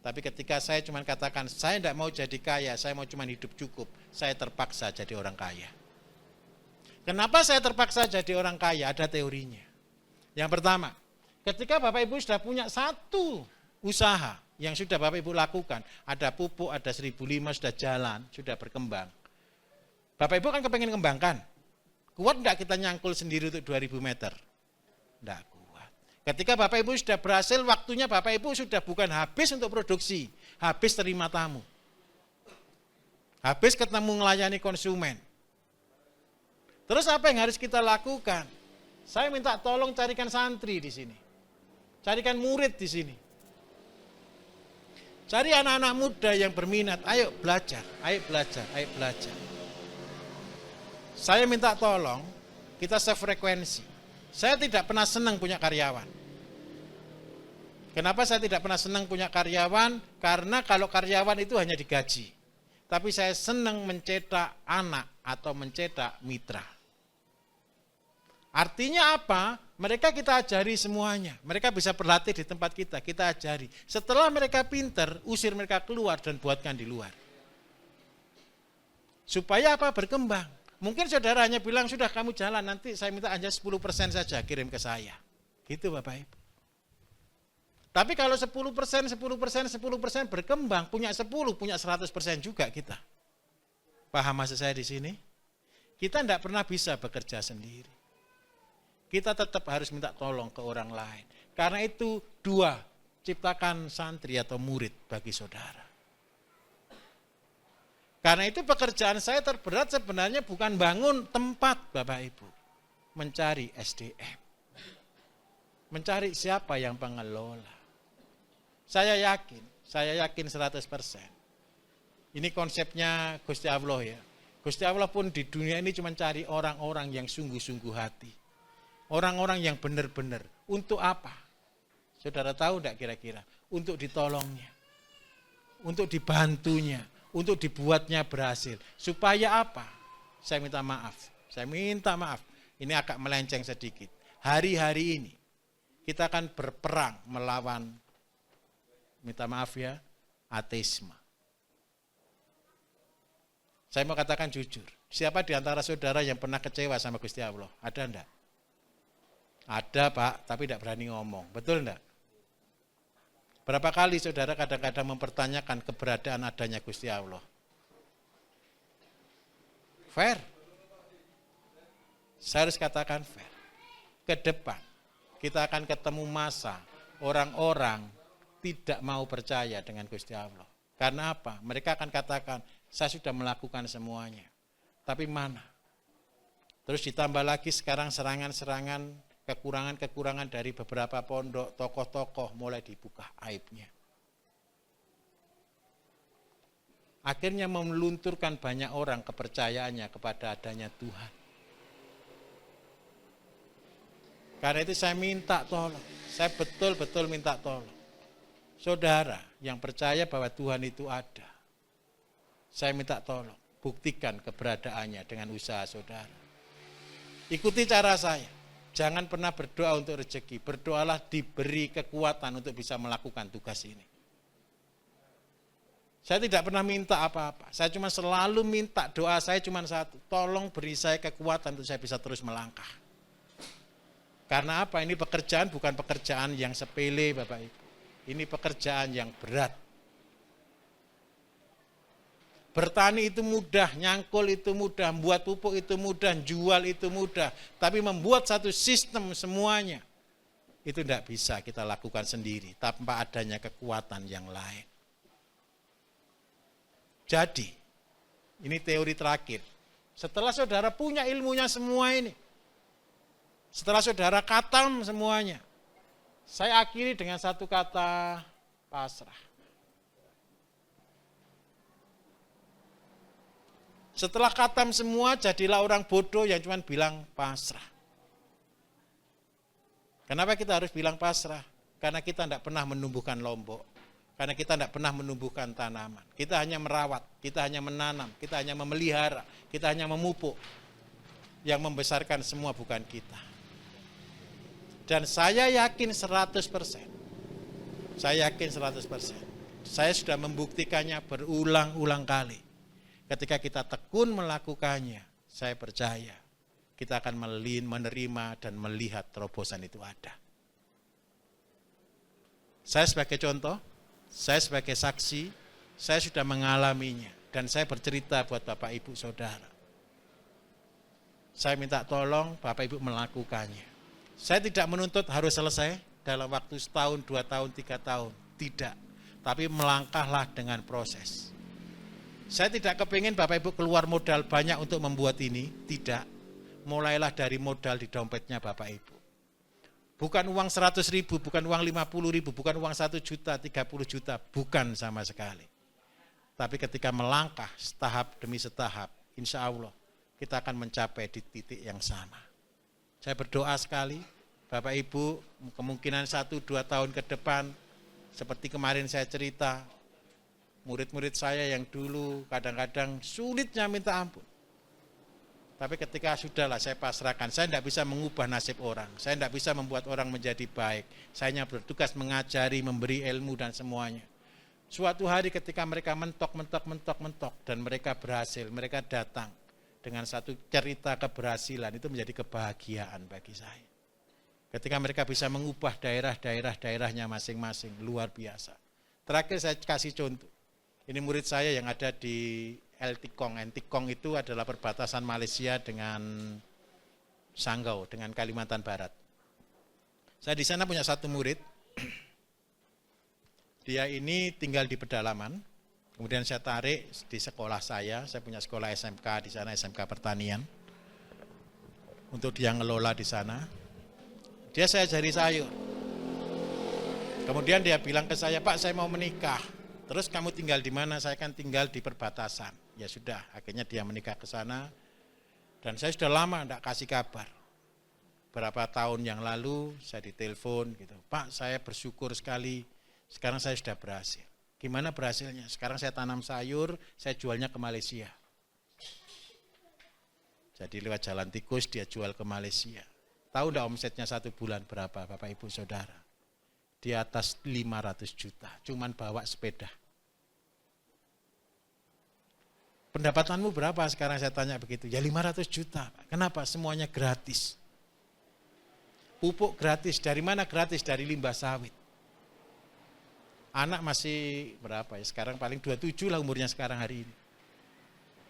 Tapi ketika saya cuma katakan, saya tidak mau jadi kaya, saya mau cuma hidup cukup, saya terpaksa jadi orang kaya. Kenapa saya terpaksa jadi orang kaya? Ada teorinya. Yang pertama, ketika Bapak Ibu sudah punya satu usaha yang sudah Bapak Ibu lakukan, ada pupuk, ada 1.500 sudah jalan, sudah berkembang. Bapak Ibu kan kepengen kembangkan. Kuat enggak kita nyangkul sendiri untuk 2.000 meter? Enggak kuat. Ketika Bapak Ibu sudah berhasil, waktunya Bapak Ibu sudah bukan habis untuk produksi, habis terima tamu. Habis ketemu melayani konsumen. Terus apa yang harus kita lakukan? Saya minta tolong carikan santri di sini. Carikan murid di sini. Cari anak-anak muda yang berminat, ayo belajar, ayo belajar, ayo belajar. Saya minta tolong, kita sefrekuensi. Saya tidak pernah senang punya karyawan. Kenapa saya tidak pernah senang punya karyawan? Karena kalau karyawan itu hanya digaji. Tapi saya senang mencetak anak atau mencetak mitra. Artinya apa? Mereka kita ajari semuanya. Mereka bisa berlatih di tempat kita ajari. Setelah mereka pinter, usir mereka keluar dan buatkan di luar. Supaya apa? Berkembang. Mungkin saudara hanya bilang, sudah kamu jalan, nanti saya minta hanya 10% saja kirim ke saya. Gitu Bapak Ibu. Tapi kalau 10%, 10%, 10% berkembang, punya 10, punya 100% juga kita. Paham maksud saya di sini? Kita tidak pernah bisa bekerja sendiri. Kita tetap harus minta tolong ke orang lain. Karena itu dua, ciptakan santri atau murid bagi saudara. Karena itu pekerjaan saya terberat sebenarnya bukan bangun tempat Bapak Ibu. Mencari SDM. Mencari siapa yang pengelola. Saya yakin 100%. Ini konsepnya Gusti Allah ya. Gusti Allah pun di dunia ini cuma cari orang-orang yang sungguh-sungguh hati. Orang-orang yang benar-benar. Untuk apa? Saudara tahu enggak kira-kira? Untuk ditolongnya. Untuk dibantunya. Untuk dibuatnya berhasil. Supaya apa? Saya minta maaf. Ini agak melenceng sedikit. Hari-hari ini kita akan berperang melawan, minta maaf ya, ateisme. Saya mau katakan jujur, siapa di antara saudara yang pernah kecewa sama Gusti Allah? Ada enggak? Ada Pak, tapi tidak berani ngomong. Betul enggak? Berapa kali saudara kadang-kadang mempertanyakan keberadaan adanya Gusti Allah? Fair. Saya harus katakan fair. Ke depan, kita akan ketemu masa orang-orang tidak mau percaya dengan Gusti Allah. Karena apa? Mereka akan katakan, saya sudah melakukan semuanya. Tapi mana? Terus ditambah lagi sekarang serangan-serangan, kekurangan-kekurangan dari beberapa pondok, tokoh-tokoh mulai dibuka aibnya. Akhirnya melunturkan banyak orang kepercayaannya kepada adanya Tuhan. Karena itu saya minta tolong, saya betul-betul minta tolong. Saudara yang percaya bahwa Tuhan itu ada, saya minta tolong, buktikan keberadaannya dengan usaha saudara. Ikuti cara saya, jangan pernah berdoa untuk rezeki, berdoalah diberi kekuatan untuk bisa melakukan tugas ini. Saya tidak pernah minta apa-apa, saya cuma selalu minta doa saya cuma satu, tolong beri saya kekuatan untuk saya bisa terus melangkah. Karena apa? Ini pekerjaan bukan pekerjaan yang sepele Bapak Ibu. Ini pekerjaan yang berat. Bertani itu mudah, nyangkul itu mudah, membuat pupuk itu mudah, jual itu mudah. Tapi membuat satu sistem semuanya, itu tidak bisa kita lakukan sendiri tanpa adanya kekuatan yang lain. Jadi, ini teori terakhir. Setelah saudara punya ilmunya semua ini, setelah saudara khatam semuanya, saya akhiri dengan satu kata, pasrah. Setelah khatam semua, jadilah orang bodoh yang cuma bilang pasrah. Kenapa kita harus bilang pasrah? Karena kita tidak pernah menumbuhkan lombok. Karena kita tidak pernah menumbuhkan tanaman. Kita hanya merawat, kita hanya menanam, kita hanya memelihara, kita hanya memupuk. Yang membesarkan semua bukan kita. Dan saya yakin 100%. Saya yakin 100%. Saya sudah membuktikannya berulang-ulang kali. Ketika kita tekun melakukannya, saya percaya kita akan menerima dan melihat terobosan itu ada. Saya sebagai contoh, saya sebagai saksi, saya sudah mengalaminya. Dan saya bercerita buat Bapak Ibu Saudara. Saya minta tolong Bapak Ibu melakukannya. Saya tidak menuntut harus selesai dalam waktu setahun, 2 tahun, 3 tahun. Tidak. Tapi melangkahlah dengan proses. Saya tidak kepingin Bapak Ibu keluar modal banyak untuk membuat ini. Tidak. Mulailah dari modal di dompetnya Bapak Ibu. Bukan uang 100.000, bukan uang 50.000, bukan uang 1 juta, 30 juta. Bukan sama sekali. Tapi ketika melangkah setahap demi setahap, insya Allah kita akan mencapai di titik yang sama. Saya berdoa sekali, Bapak Ibu, kemungkinan 1-2 tahun ke depan, seperti kemarin saya cerita, murid-murid saya yang dulu kadang-kadang sulitnya minta ampun. Tapi ketika sudahlah saya pasrahkan, saya tidak bisa mengubah nasib orang, saya tidak bisa membuat orang menjadi baik, saya hanya bertugas mengajari, memberi ilmu dan semuanya. Suatu hari ketika mereka mentok, dan mereka berhasil, mereka datang. Dengan satu cerita keberhasilan itu menjadi kebahagiaan bagi saya. Ketika mereka bisa mengubah daerahnya masing-masing, luar biasa. Terakhir saya kasih contoh. Ini murid saya yang ada di Entikong. Entikong itu adalah perbatasan Malaysia dengan Sanggau, dengan Kalimantan Barat. Saya di sana punya satu murid, dia ini tinggal di pedalaman, kemudian saya tarik di sekolah saya punya sekolah SMK di sana, SMK Pertanian, untuk dia ngelola di sana. Dia saya ajari sayur. Kemudian dia bilang ke saya, Pak saya mau menikah. Terus kamu tinggal di mana? Saya kan tinggal di perbatasan. Ya sudah, akhirnya dia menikah ke sana. Dan saya sudah lama tidak kasih kabar. Berapa tahun yang lalu saya ditelepon gitu, Pak saya bersyukur sekali, sekarang saya sudah berhasil. Gimana berhasilnya? Sekarang saya tanam sayur, saya jualnya ke Malaysia. Jadi lewat jalan tikus dia jual ke Malaysia. Tahu enggak omsetnya satu bulan berapa Bapak Ibu Saudara? Di atas 500 juta, cuman bawa sepeda. Pendapatanmu berapa sekarang saya tanya begitu? Ya 500 juta. Kenapa? Semuanya gratis. Pupuk gratis, dari mana gratis? Dari limbah sawit. Anak masih berapa ya? Sekarang paling 27 lah umurnya sekarang hari ini.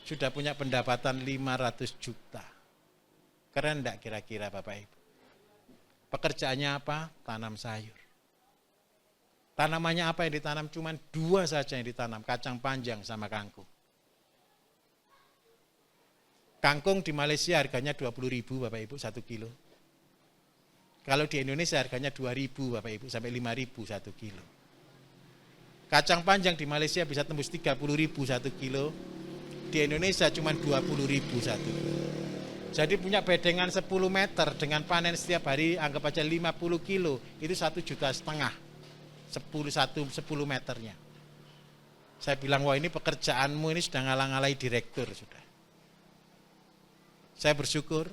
Sudah punya pendapatan 500 juta. Keren enggak kira-kira Bapak Ibu? Pekerjaannya apa? Tanam sayur. Tanamannya apa yang ditanam? Cuman 2 saja yang ditanam, kacang panjang sama kangkung. Kangkung di Malaysia harganya 20.000 Bapak Ibu 1 kilo. Kalau di Indonesia harganya 2.000 Bapak Ibu sampai 5.000 1 kilo. Kacang panjang di Malaysia bisa tembus 30.000 1 kilo. Di Indonesia cuma 20.000 1 kilo. Jadi punya bedengan 10 meter dengan panen setiap hari anggap aja 50 kilo, itu 1,5 juta. 10 meternya. Saya bilang, wah ini pekerjaanmu ini sudah ngalang-alai direktur sudah. Saya bersyukur.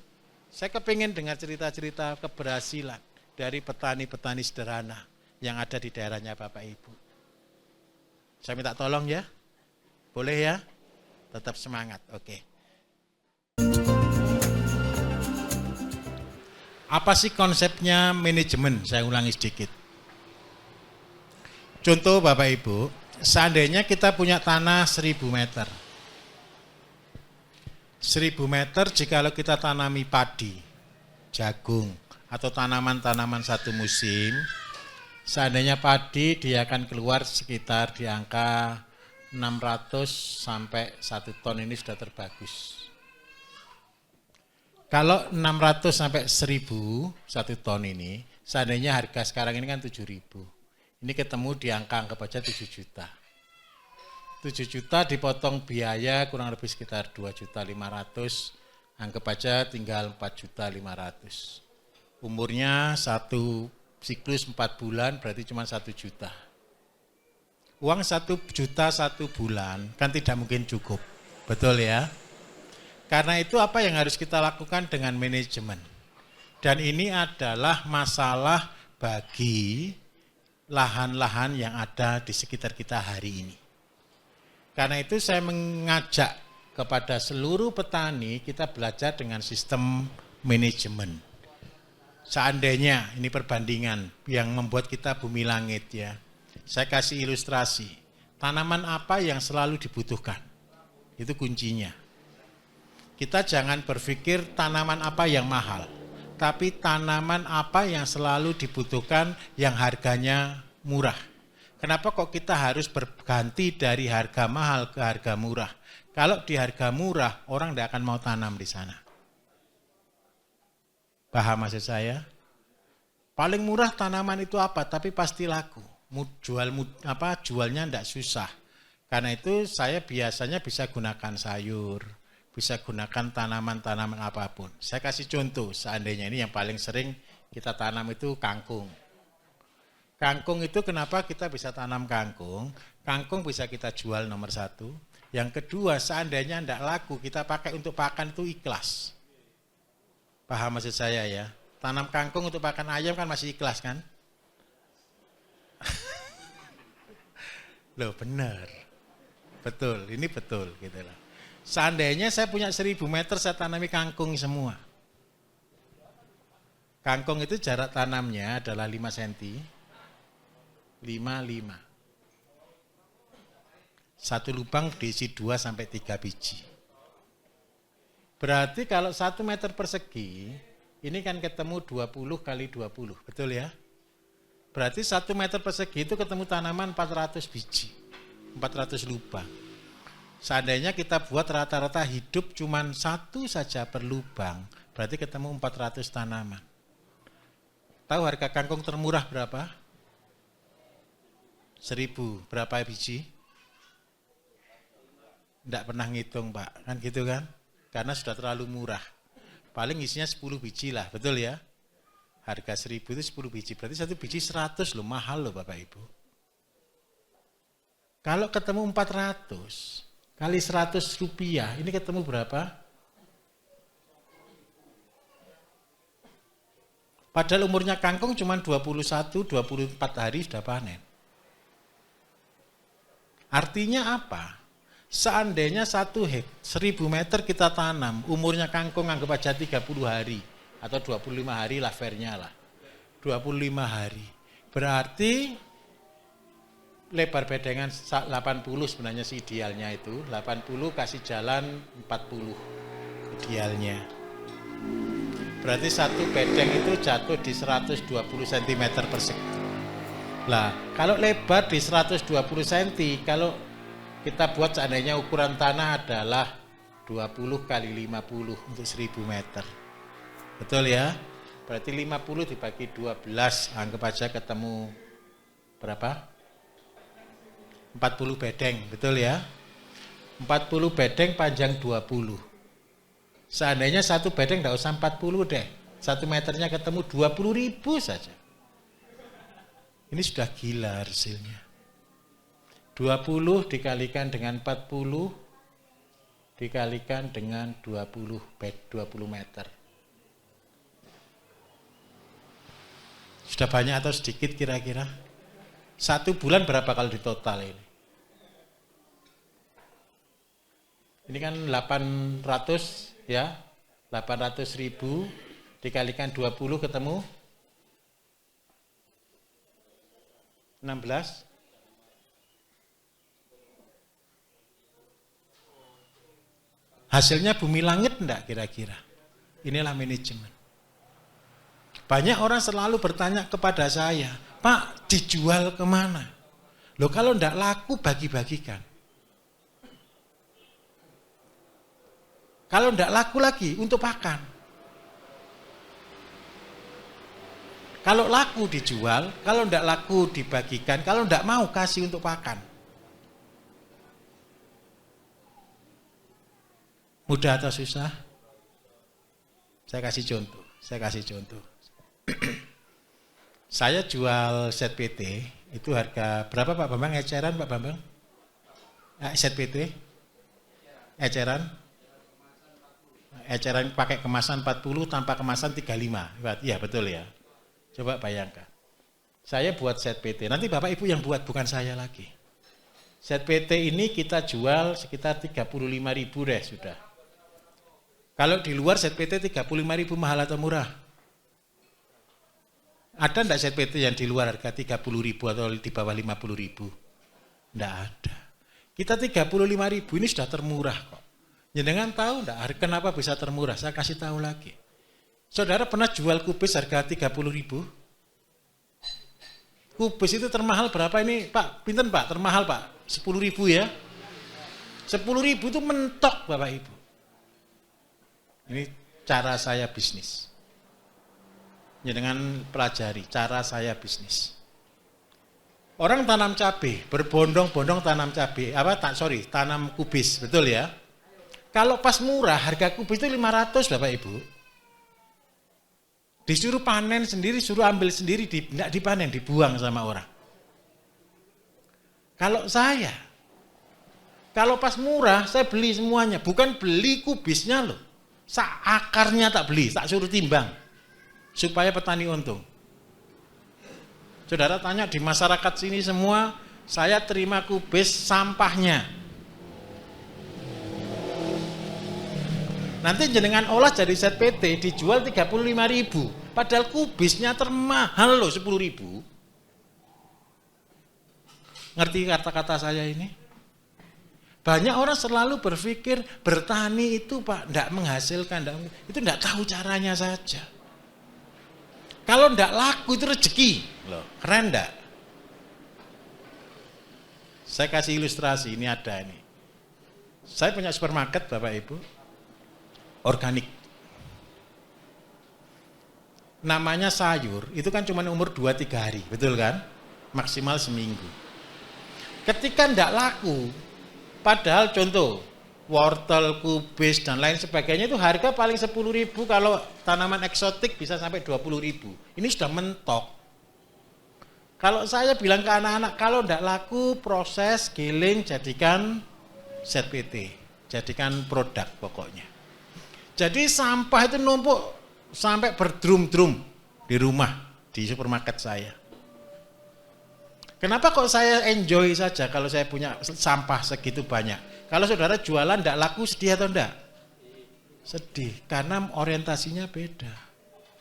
Saya kepingin dengar cerita-cerita keberhasilan dari petani-petani sederhana yang ada di daerahnya Bapak Ibu. Saya minta tolong ya, boleh ya? Tetap semangat, oke. Apa sih konsepnya manajemen? Saya ulangi sedikit. Contoh Bapak Ibu, seandainya kita punya tanah 1.000 meter. 1.000 meter jikalau kita tanami padi, jagung, atau tanaman-tanaman satu musim, seandainya padi dia akan keluar sekitar di angka 600 sampai 1 ton, ini sudah terbagus. Kalau 600 sampai 1.000 1 ton ini, seandainya harga sekarang ini kan 7.000. Ini ketemu di angka anggap aja 7 juta. 7 juta dipotong biaya kurang lebih sekitar 2.500.000, anggap aja tinggal 4.500.000. Umurnya satu siklus 4 bulan berarti cuma 1 juta. Uang 1 juta 1 bulan kan tidak mungkin cukup, betul ya? Karena itu apa yang harus kita lakukan dengan manajemen? Dan ini adalah masalah bagi lahan-lahan yang ada di sekitar kita hari ini. Karena itu saya mengajak kepada seluruh petani kita belajar dengan sistem manajemen. Seandainya ini perbandingan yang membuat kita bumi langit ya. Saya kasih ilustrasi. Tanaman apa yang selalu dibutuhkan? Itu kuncinya. Kita jangan berpikir tanaman apa yang mahal, tapi tanaman apa yang selalu dibutuhkan yang harganya murah. Kenapa kok kita harus berganti dari harga mahal ke harga murah? Kalau di harga murah, orang tidak akan mau tanam di sana. Paham maksud saya? Paling murah tanaman itu apa? Tapi pasti laku. Jualnya tidak susah. Karena itu saya biasanya bisa gunakan sayur, bisa gunakan tanaman-tanaman apapun. Saya kasih contoh, seandainya ini yang paling sering kita tanam itu kangkung. Kangkung itu kenapa kita bisa tanam kangkung? Kangkung bisa kita jual nomor 1. Yang kedua, seandainya tidak laku, kita pakai untuk pakan itu ikhlas. Paham maksud saya ya? Tanam kangkung untuk pakan ayam kan masih ikhlas kan? Loh benar. Betul, ini betul gitu loh. Seandainya saya punya 1.000 meter, saya tanami kangkung semua. Kangkung itu jarak tanamnya adalah 5 cm. 5. Satu lubang diisi 2 sampai 3 biji. Berarti kalau 1 meter persegi Ini kan ketemu 20 kali 20, betul ya? Berarti 1 meter persegi itu ketemu tanaman 400 biji, 400 lubang. Seandainya kita buat rata-rata hidup cuman 1 saja per lubang, berarti ketemu 400 tanaman. Tahu harga kangkung termurah berapa? 1000, berapa biji? Tidak pernah ngitung Pak, kan gitu kan? Karena sudah terlalu murah. Paling isinya 10 biji lah, betul ya? Harga 1000 itu 10 biji, berarti 1 biji 100 loh, mahal loh Bapak Ibu. Kalau ketemu 400 kali 100 rupiah, ini ketemu berapa? Padahal umurnya kangkung cuma 21-24 hari sudah panen. Artinya apa? Seandainya 1000 meter kita tanam, umurnya kangkung anggap aja 30 hari. Atau 25 hari lah fairnya lah. 25 hari. Berarti lebar bedengan 80 sebenarnya sih idealnya itu. 80 kasih jalan 40 idealnya. Berarti 1 bedeng itu jatuh di 120 cm persegi. Lah, kalau lebar di 120 cm, kalau kita buat seandainya ukuran tanah adalah 20 kali 50 untuk 1000 meter. Betul ya? Berarti 50 dibagi 12, anggap aja ketemu berapa? 40 bedeng, betul ya? 40 bedeng panjang 20. Seandainya 1 bedeng enggak usah 40 deh. 1 meternya ketemu 20.000 saja. Ini sudah gila hasilnya. 20 dikalikan dengan 40 dikalikan dengan 20 meter. Sudah banyak atau sedikit kira-kira? 1 bulan berapa kalau di total ini? Ini kan 800 ya, 800.000 dikalikan 20 ketemu 16. Hasilnya bumi langit enggak kira-kira? Inilah manajemen. Banyak orang selalu bertanya kepada saya, Pak, dijual kemana? Loh kalau enggak laku bagi-bagikan. Kalau enggak laku lagi untuk pakan. Kalau laku dijual, kalau enggak laku dibagikan, kalau enggak mau kasih untuk pakan. Mudah atau susah? Saya kasih contoh. Saya jual set PT, itu harga berapa Pak Bambang? Eceran Pak Bambang? Set PT? Eceran pakai kemasan 40, tanpa kemasan 35. Iya betul ya. Coba bayangkan. Saya buat set PT, nanti Bapak Ibu yang buat, bukan saya lagi. Set PT ini kita jual sekitar 35.000 deh sudah. Kalau di luar set PT 35.000 mahal atau murah? Ada enggak set PT yang di luar harga 30.000 atau di bawah 50.000? Enggak ada. Kita 35.000 ini sudah termurah kok. Jenengan tahu enggak kenapa bisa termurah? Saya kasih tahu lagi. Saudara pernah jual kubis harga 30.000? Kubis itu termahal berapa ini Pak? Pinten Pak? Termahal Pak? 10.000 ya? 10.000 itu mentok Bapak Ibu. Ini cara saya bisnis. Dengan pelajari cara saya bisnis. Orang tanam cabai, berbondong-bondong tanam cabai, tanam kubis, betul ya? Kalau pas murah harga kubis itu 500 Bapak Ibu. Disuruh panen sendiri, suruh ambil sendiri, tidak dipanen, dibuang sama orang. Kalau pas murah saya beli semuanya, bukan beli kubisnya loh. Akarnya tak beli, tak suruh timbang. Supaya petani untung. Saudara tanya di masyarakat sini semua, saya terima kubis sampahnya. Nanti jenengan olah jadi set PT dijual 35.000. Padahal kubisnya termahal loh 10.000. Ngerti kata-kata saya ini? Banyak orang selalu berpikir bertani itu Pak, enggak menghasilkan, itu enggak tahu caranya saja. Kalau enggak laku itu rezeki. Loh, keren enggak? Saya kasih ilustrasi, ini ada ini. Saya punya supermarket Bapak Ibu, organik. Namanya sayur, itu kan cuma umur 2-3 hari, betul kan? Maksimal seminggu. Ketika enggak laku, padahal contoh, wortel, kubis, dan lain sebagainya itu harga paling 10.000, kalau tanaman eksotik bisa sampai 20.000. Ini sudah mentok. Kalau saya bilang ke anak-anak, kalau tidak laku, proses, giling, jadikan ZPT, jadikan produk pokoknya. Jadi sampah itu numpuk sampai berdrum-drum di rumah, di supermarket saya. Kenapa kok saya enjoy saja kalau saya punya sampah segitu banyak? Kalau saudara jualan tidak laku, sedih atau enggak? Sedih, karena orientasinya beda,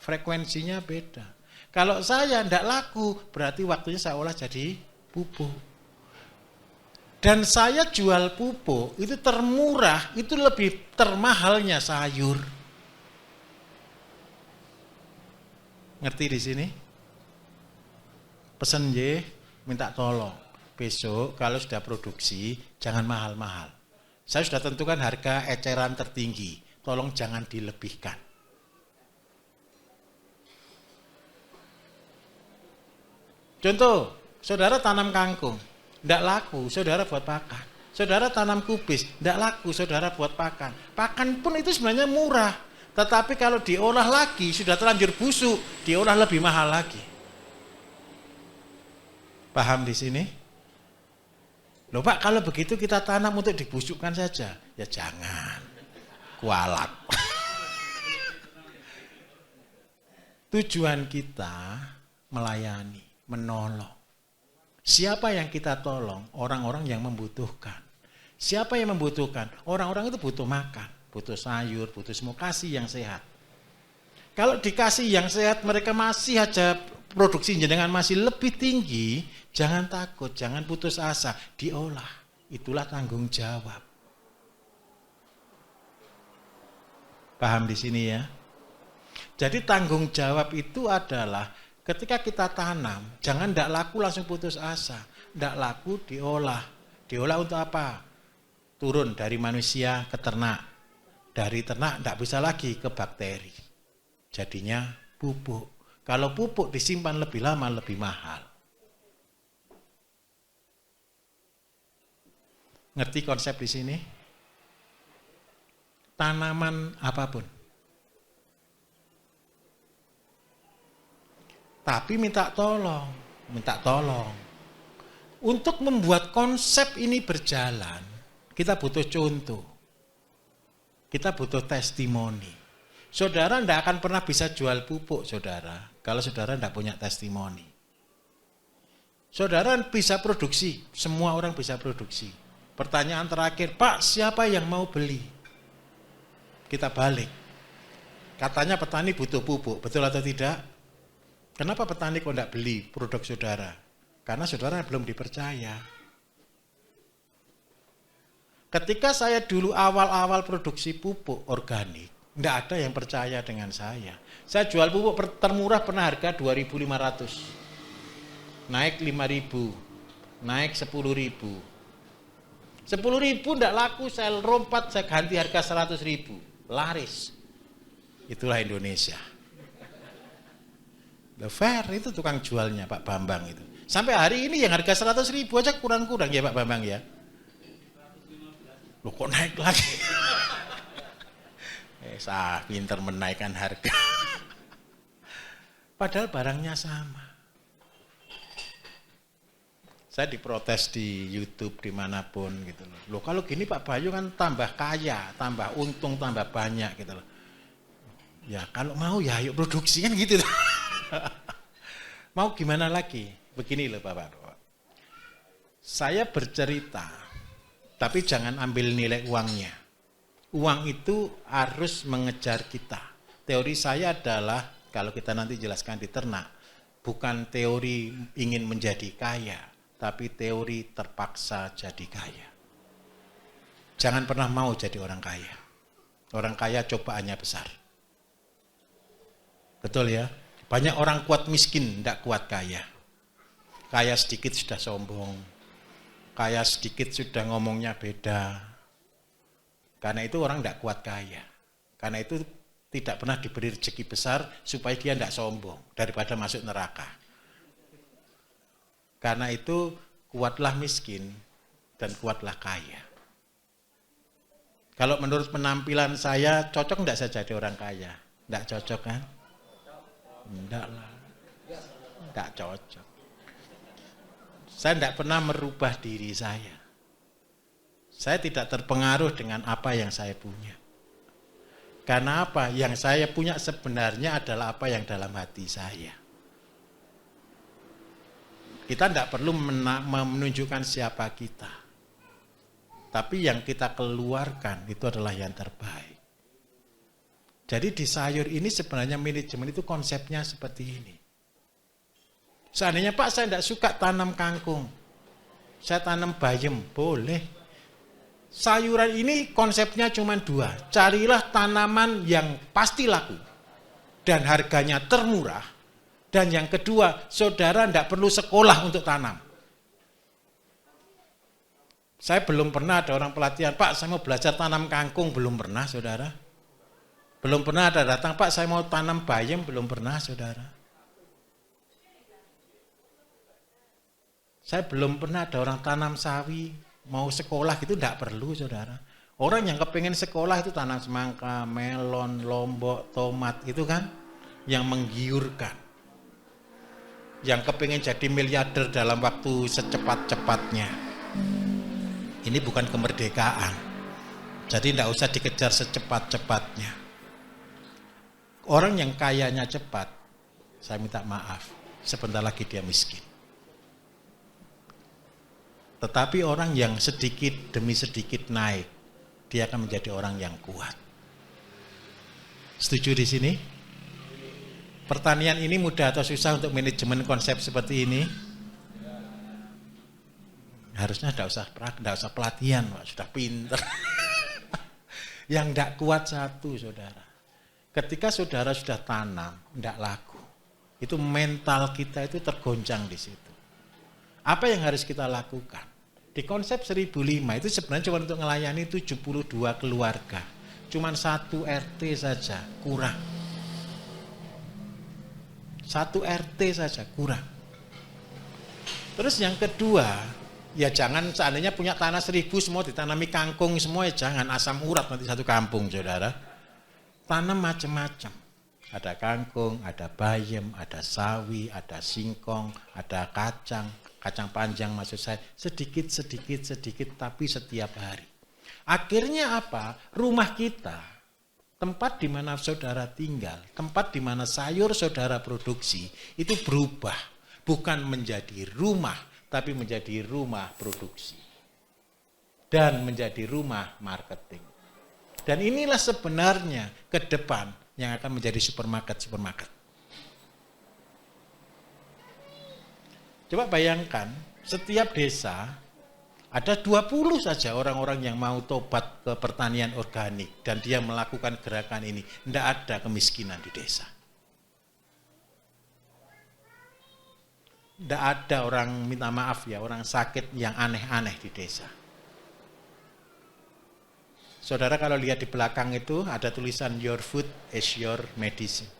frekuensinya beda. Kalau saya tidak laku, berarti waktunya saya olah jadi pupuk. Dan saya jual pupuk, itu termurah, itu lebih termahalnya sayur. Ngerti di sini? Pesen je, minta tolong. Besok kalau sudah produksi, jangan mahal-mahal. Saya sudah tentukan harga eceran tertinggi, tolong jangan dilebihkan. Contoh, saudara tanam kangkung, tidak laku, saudara buat pakan. Saudara tanam kubis, tidak laku, saudara buat pakan. Pakan pun itu sebenarnya murah, tetapi kalau diolah lagi, sudah terlanjur busuk, diolah lebih mahal lagi. Paham di sini? Loh Pak, kalau begitu kita tanam untuk dibusukkan saja. Ya jangan, kualat. Tujuan kita melayani, menolong. Siapa yang kita tolong? Orang-orang yang membutuhkan. Siapa yang membutuhkan? Orang-orang itu butuh makan, butuh sayur, butuh semua, kasih yang sehat. Kalau dikasih yang sehat, mereka masih aja produksi jenengan masih lebih tinggi, jangan takut, jangan putus asa, diolah. Itulah tanggung jawab. Paham di sini ya? Jadi tanggung jawab itu adalah ketika kita tanam, jangan tidak laku langsung putus asa. Tidak laku diolah. Diolah untuk apa? Turun dari manusia ke ternak. Dari ternak tidak bisa lagi ke bakteri. Jadinya pupuk. Kalau pupuk disimpan lebih lama, lebih mahal. Ngerti konsep di sini? Tanaman apapun. Tapi minta tolong. Untuk membuat konsep ini berjalan, kita butuh contoh. Kita butuh testimoni. Saudara tidak akan pernah bisa jual pupuk, saudara, kalau saudara tidak punya testimoni. Saudara bisa produksi, semua orang bisa produksi. Pertanyaan terakhir, Pak, siapa yang mau beli? Kita balik. Katanya petani butuh pupuk, betul atau tidak? Kenapa petani kok tidak beli produk saudara? Karena saudara belum dipercaya. Ketika saya dulu awal-awal produksi pupuk organik, tidak ada yang percaya dengan saya. Saya jual pupuk termurah pernah harga 2.500. Naik 5.000, naik 10.000. 10.000 tidak laku, saya lompat, saya ganti harga 100.000. Laris. Itulah Indonesia. The fair itu tukang jualnya Pak Bambang itu. Sampai hari ini yang harga 100.000 aja kurang-kurang ya Pak Bambang ya. Loh kok naik lagi? Pinter menaikkan harga. Padahal barangnya sama. Saya diprotes di YouTube dimanapun gitu loh. Loh kalau gini Pak Bayu kan tambah kaya, tambah untung, tambah banyak gitu loh. Ya kalau mau ya ayo produksi kan gitu. Mau gimana lagi? Begini loh Bapak. Saya bercerita, tapi jangan ambil nilai uangnya. Uang itu harus mengejar kita. Teori saya adalah, kalau kita nanti jelaskan di ternak, bukan teori ingin menjadi kaya, tapi teori terpaksa jadi kaya. Jangan pernah mau jadi orang kaya. Orang kaya cobaannya besar. Betul ya? Banyak orang kuat miskin, tidak kuat kaya. Kaya sedikit sudah sombong. Kaya sedikit sudah ngomongnya beda. Karena itu orang tidak kuat kaya. Karena itu tidak pernah diberi rezeki besar supaya dia tidak sombong daripada masuk neraka. Karena itu kuatlah miskin dan kuatlah kaya. Kalau menurut penampilan saya, cocok tidak saya jadi orang kaya? Tidak cocok kan? Tidak lah. Tidak cocok. Saya tidak pernah merubah diri saya. Saya tidak terpengaruh dengan apa yang saya punya. Karena apa? Yang saya punya sebenarnya adalah apa yang dalam hati saya. Kita tidak perlu menunjukkan siapa kita. Tapi yang kita keluarkan itu adalah yang terbaik. Jadi di sayur ini sebenarnya manajemen itu konsepnya seperti ini. Seandainya Pak saya tidak suka tanam kangkung. Saya tanam bayam, boleh. Sayuran ini konsepnya cuma dua. Carilah tanaman yang pasti laku. Dan harganya termurah. Dan yang kedua, saudara tidak perlu sekolah untuk tanam. Saya belum pernah ada orang pelatihan, Pak saya mau belajar tanam kangkung, belum pernah saudara. Belum pernah ada datang, Pak saya mau tanam bayam, belum pernah saudara. Saya belum pernah ada orang tanam sawi, mau sekolah gitu tidak perlu saudara. Orang yang kepengen sekolah itu tanam semangka, melon, lombok, tomat itu kan yang menggiurkan. Yang kepengen jadi miliarder dalam waktu secepat-cepatnya. Ini bukan kemerdekaan. Jadi tidak usah dikejar secepat-cepatnya. Orang yang kayanya cepat, saya minta maaf, sebentar lagi dia miskin. Tetapi orang yang sedikit demi sedikit naik, dia akan menjadi orang yang kuat. Setuju di sini? Pertanian ini mudah atau susah untuk manajemen konsep seperti ini? Harusnya tidak usah pelatihan, Pak. Sudah pinter. Yang tidak kuat satu, saudara. Ketika saudara sudah tanam, tidak laku. Itu mental kita itu tergoncang di situ. Apa yang harus kita lakukan? Di konsep 1005 itu sebenarnya cuma untuk melayani 72 keluarga. Cuma 1 RT saja, kurang. 1 RT saja, kurang. Terus yang kedua, ya jangan seandainya punya tanah 1000 semua ditanami kangkung semua, ya jangan, asam urat nanti satu kampung saudara. Tanam macam-macam. Ada kangkung, ada bayam, ada sawi, ada singkong, ada kacang panjang maksud saya, sedikit tapi setiap hari. Akhirnya apa? Rumah kita, tempat di mana saudara tinggal, tempat di mana sayur saudara produksi, itu berubah. Bukan menjadi rumah, tapi menjadi rumah produksi. Dan menjadi rumah marketing. Dan inilah sebenarnya ke depan yang akan menjadi supermarket. Coba bayangkan, setiap desa ada 20 saja orang-orang yang mau tobat ke pertanian organik dan dia melakukan gerakan ini. Tidak ada kemiskinan di desa. Tidak ada orang minta maaf ya, orang sakit yang aneh-aneh di desa. Saudara kalau lihat di belakang itu ada tulisan your food is your medicine.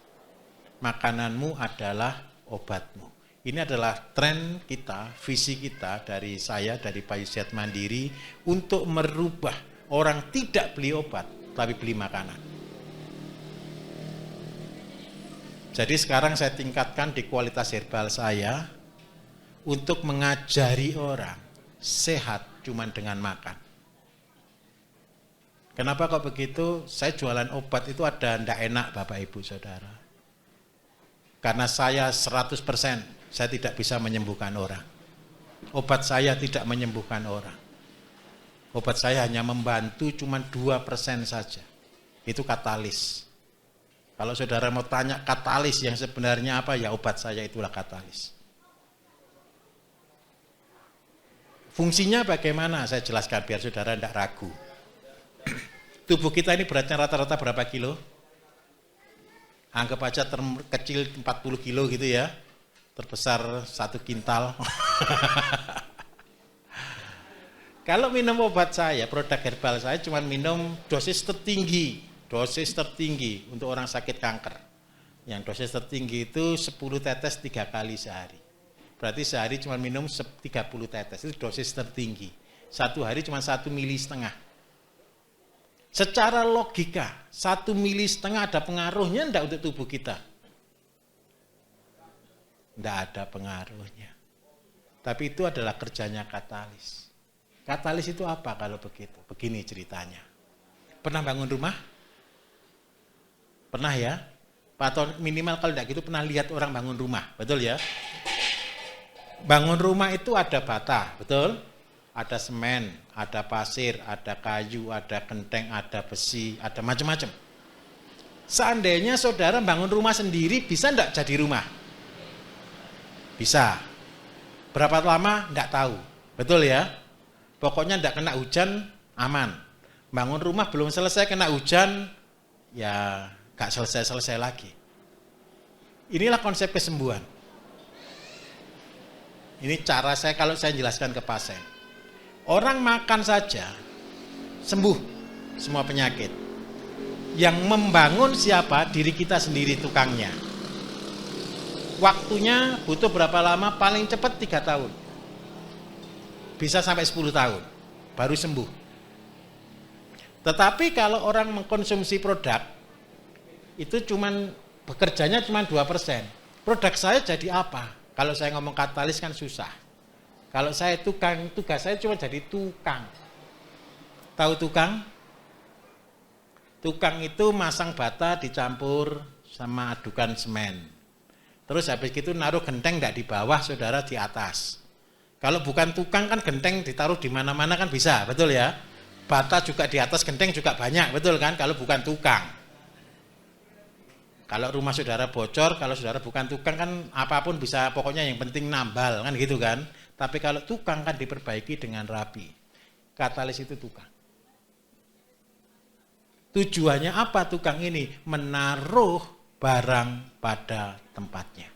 Makananmu adalah obatmu. Ini adalah tren kita, visi kita dari saya, dari Payusiat Mandiri untuk merubah orang tidak beli obat, tapi beli makanan. Jadi sekarang saya tingkatkan di kualitas herbal saya untuk mengajari orang sehat cuma dengan makan. Kenapa kok begitu? Saya jualan obat itu ada ndak enak Bapak Ibu Saudara. Karena saya 100%. Saya tidak bisa menyembuhkan orang. Obat saya tidak menyembuhkan orang. Obat saya hanya membantu cuma 2% saja. Itu katalis. Kalau saudara mau tanya katalis yang sebenarnya apa, ya obat saya itulah katalis. Fungsinya bagaimana? Saya jelaskan biar saudara tidak ragu. Tubuh kita ini beratnya rata-rata berapa kilo? Anggap aja terkecil 40 kilo gitu ya, terbesar 1 kintal. Kalau minum obat saya, produk herbal saya cuma minum dosis tertinggi untuk orang sakit kanker. Yang dosis tertinggi itu 10 tetes 3 kali sehari. Berarti sehari cuma minum 30 tetes, itu dosis tertinggi. Satu hari cuma 1,5 mili. Secara logika, 1,5 mili ada pengaruhnya enggak untuk tubuh kita? Enggak ada pengaruhnya. Tapi itu adalah kerjanya katalis. Katalis itu apa kalau begitu? Begini ceritanya. Pernah bangun rumah? Pernah ya? Atau minimal kalau enggak gitu pernah lihat orang bangun rumah, betul ya? Bangun rumah itu ada bata, betul? Ada semen, ada pasir, ada kayu, ada genteng, ada besi, ada macam-macam. Seandainya saudara bangun rumah sendiri, bisa enggak jadi rumah? Bisa. Berapa lama? Enggak tahu. Betul ya? Pokoknya enggak kena hujan, aman. Bangun rumah belum selesai kena hujan, ya enggak selesai-selesai lagi. Inilah konsep kesembuhan. Ini cara saya kalau saya jelaskan ke pasien. Orang makan saja sembuh semua penyakit. Yang membangun siapa? Diri kita sendiri tukangnya. Waktunya butuh berapa lama? Paling cepat 3 tahun. Bisa sampai 10 tahun baru sembuh. Tetapi kalau orang mengkonsumsi produk itu bekerjanya cuma 2%. Produk saya jadi apa? Kalau saya ngomong katalis kan susah. Kalau saya tukang, tugas saya cuma jadi tukang. Tahu tukang? Tukang itu masang bata dicampur sama adukan semen. Terus habis itu naruh genteng enggak di bawah, saudara di atas. Kalau bukan tukang kan genteng ditaruh di mana-mana kan bisa, betul ya? Bata juga di atas, genteng juga banyak, betul kan? Kalau bukan tukang. Kalau rumah saudara bocor, kalau saudara bukan tukang kan apapun bisa, pokoknya yang penting nambal kan gitu kan. Tapi kalau tukang kan diperbaiki dengan rapi. Katalis itu tukang. Tujuannya apa tukang ini? Menaruh barang pada tempatnya.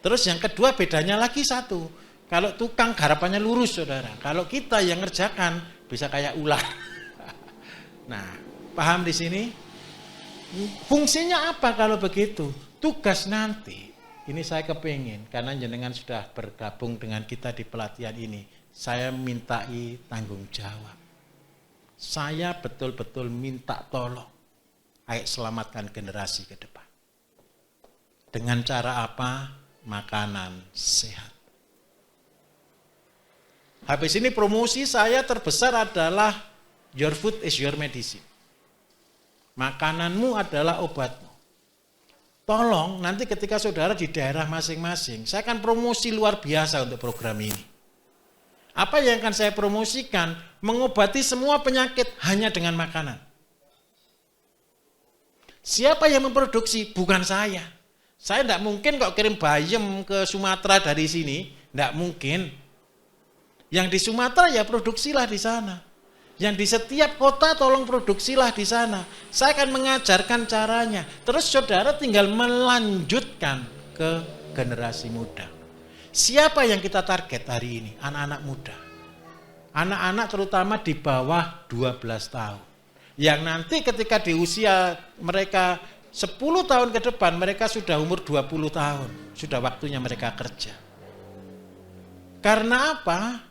Terus yang kedua bedanya lagi satu. Kalau tukang garapannya lurus saudara. Kalau kita yang ngerjakan bisa kayak ular. Nah, paham di sini? Fungsinya apa kalau begitu? Tugas nanti. Ini saya kepingin, karena jenengan sudah bergabung dengan kita di pelatihan ini. Saya mintai tanggung jawab. Saya betul-betul minta tolong. Ayo selamatkan generasi ke depan. Dengan cara apa? Makanan sehat. Habis ini promosi saya terbesar adalah your food is your medicine. Makananmu adalah obatmu. Tolong nanti ketika saudara di daerah masing-masing, saya akan promosi luar biasa untuk program ini. Apa yang akan saya promosikan? Mengobati semua penyakit hanya dengan makanan. Siapa yang memproduksi? Bukan saya. Saya tidak mungkin kok kirim bayam ke Sumatera dari sini, tidak mungkin. Yang di Sumatera ya produksilah di sana. Yang di setiap kota tolong produksilah di sana. Saya akan mengajarkan caranya. Terus saudara tinggal melanjutkan ke generasi muda. Siapa yang kita target hari ini? Anak-anak muda. Anak-anak terutama di bawah 12 tahun. Yang nanti ketika di usia mereka 10 tahun ke depan, mereka sudah umur 20 tahun. Sudah waktunya mereka kerja. Karena apa?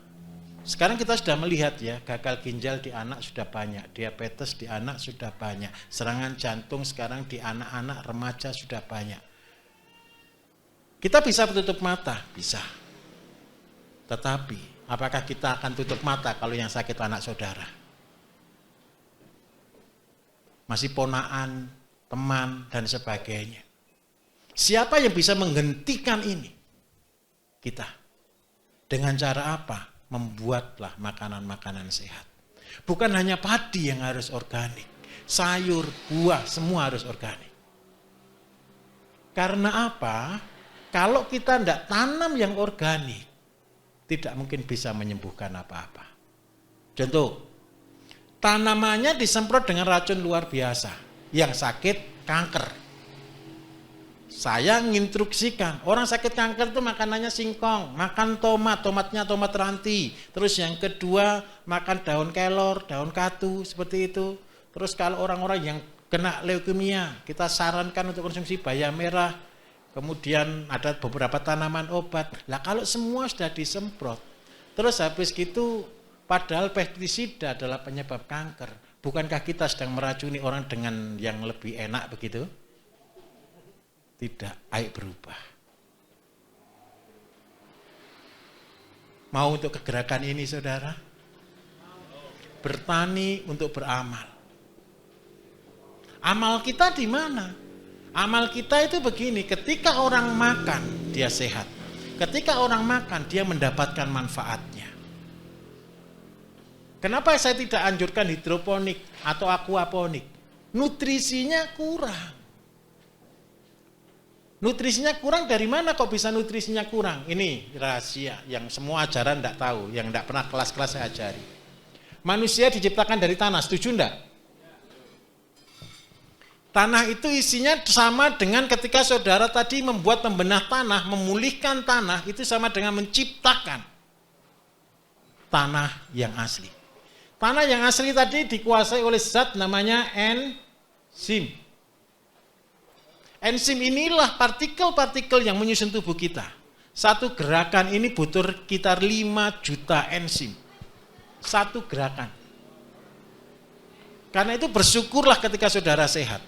Sekarang kita sudah melihat ya, gagal ginjal di anak sudah banyak, diabetes di anak sudah banyak, serangan jantung sekarang di anak-anak remaja sudah banyak. Kita bisa tutup mata? Bisa. Tetapi, apakah kita akan tutup mata kalau yang sakit anak saudara? Masih ponaan, teman, dan sebagainya. Siapa yang bisa menghentikan ini? Kita. Dengan cara apa? Membuatlah makanan-makanan sehat. Bukan hanya padi yang harus organik, sayur, buah, semua harus organik. Karena apa? Kalau kita tidak tanam yang organik, tidak mungkin bisa menyembuhkan apa-apa. Contoh, tanamannya disemprot dengan racun luar biasa. yang sakit kanker. Saya nginstruksikan, orang sakit kanker itu makanannya singkong, makan tomat, tomatnya tomat ranti. Terus yang kedua, makan daun kelor, daun katu, seperti itu. Terus kalau orang-orang yang kena leukemia, kita sarankan untuk konsumsi bayam merah. Kemudian ada beberapa tanaman obat. Lah kalau semua sudah disemprot, terus habis gitu, padahal pestisida adalah penyebab kanker. Bukankah kita sedang meracuni orang dengan yang lebih enak begitu? Tidak, ayo berubah. Mau untuk kegerakan ini saudara? Bertani untuk beramal. Amal kita di mana? Amal kita itu begini, ketika orang makan dia sehat. Ketika orang makan dia mendapatkan manfaatnya. Kenapa saya tidak anjurkan hidroponik atau aquaponik? Nutrisinya kurang. Nutrisinya kurang dari mana kok bisa nutrisinya kurang? Ini rahasia yang semua ajaran tidak tahu, yang tidak pernah kelas-kelas saya ajari. Manusia diciptakan dari tanah, setuju enggak? Tanah itu isinya sama dengan ketika saudara tadi membuat membenah tanah, memulihkan tanah, itu sama dengan menciptakan tanah yang asli. Tanah yang asli tadi dikuasai oleh zat namanya enzim. Enzim inilah partikel-partikel yang menyusun tubuh kita. Satu gerakan ini butuh sekitar 5 juta enzim. Satu gerakan. Karena itu bersyukurlah ketika saudara sehat.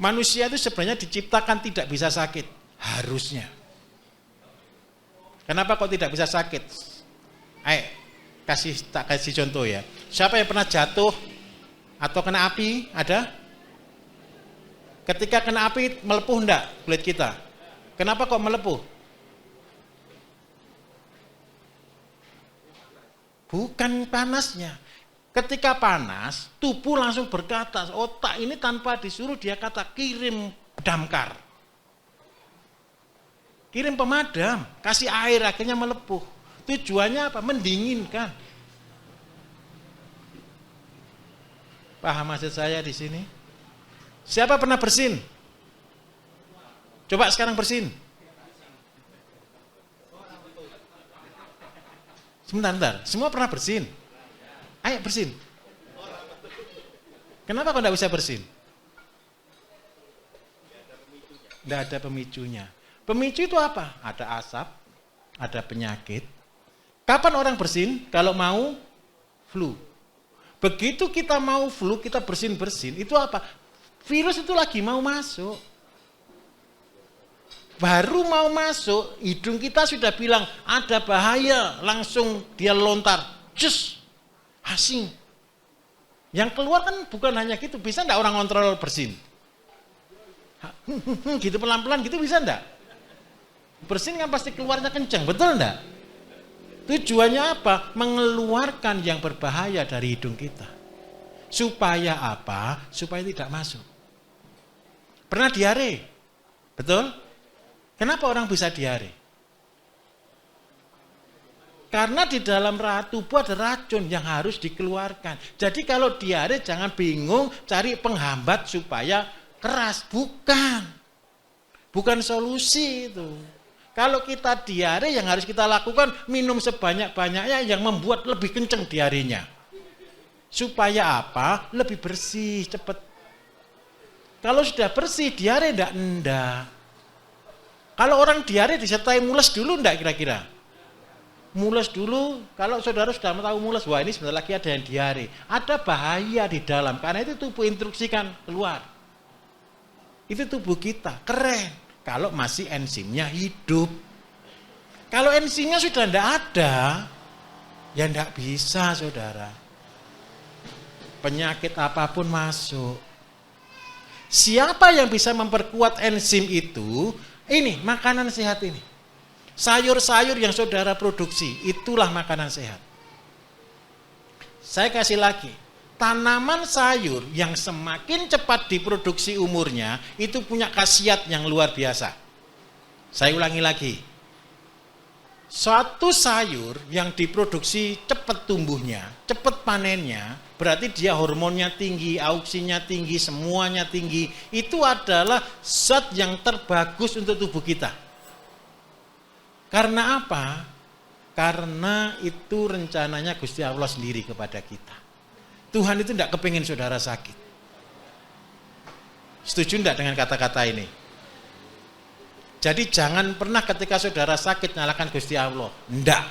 Manusia itu sebenarnya diciptakan tidak bisa sakit. Harusnya. Kenapa kok tidak bisa sakit? Ayo, tak kasih contoh ya. Siapa yang pernah jatuh atau kena api? Ada? Ketika kena api melepuh enggak kulit kita? Kenapa kok melepuh? Bukan panasnya. Ketika panas, tubuh langsung berkata, otak ini tanpa disuruh dia kata kirim damkar. Kirim pemadam, kasih air akhirnya melepuh. Tujuannya apa? Mendinginkan. Paham maksud saya di sini? Siapa pernah bersin? Coba sekarang bersin. Sebentar. Semua pernah bersin? Ayo bersin. Kenapa kok tidak bisa bersin? Tidak ada pemicunya. Pemicu itu apa? Ada asap, ada penyakit. Kapan orang bersin? Kalau mau flu. Begitu kita mau flu, kita bersin-bersin, itu apa? Virus itu lagi mau masuk. Baru mau masuk, hidung kita sudah bilang, ada bahaya, langsung dia lontar. Cus, asing. Yang keluar kan bukan hanya gitu, bisa enggak orang kontrol bersin? Gitu pelan-pelan gitu bisa enggak? Bersin kan pasti keluarnya kencang, betul enggak? Tujuannya apa? Mengeluarkan yang berbahaya dari hidung kita. Supaya apa? Supaya tidak masuk. Pernah diare? Betul? Kenapa orang bisa diare? Karena di dalam tubuh ada racun yang harus dikeluarkan. Jadi kalau diare jangan bingung cari penghambat supaya keras. Bukan solusi itu. Kalau kita diare yang harus kita lakukan minum sebanyak-banyaknya yang membuat lebih kencang diarenya. Supaya apa? Lebih bersih, cepat. Kalau sudah bersih, diare enggak. Kalau orang diare disertai mules dulu enggak kira-kira? Mules dulu, kalau saudara sudah tahu mules, wah ini sebentar lagi ada yang diare. Ada bahaya di dalam, karena itu tubuh instruksikan keluar. Itu tubuh kita, keren. Kalau masih enzimnya hidup. Kalau enzimnya sudah tidak ada, ya tidak bisa saudara. Penyakit apapun masuk. Siapa yang bisa memperkuat enzim itu? Ini, makanan sehat ini. Sayur-sayur yang saudara produksi, itulah makanan sehat. Saya kasih lagi. Tanaman sayur yang semakin cepat diproduksi umurnya, itu punya khasiat yang luar biasa. Saya ulangi lagi. Suatu sayur yang diproduksi cepat tumbuhnya, cepat panennya, berarti dia hormonnya tinggi, auksinya tinggi, semuanya tinggi. Itu adalah zat yang terbagus untuk tubuh kita. Karena apa? Karena itu rencananya Gusti Allah sendiri kepada kita. Tuhan itu tidak kepingin saudara sakit. Setuju tidak dengan kata-kata ini? Jadi jangan pernah ketika saudara sakit nyalakan Gusti Allah. Enggak.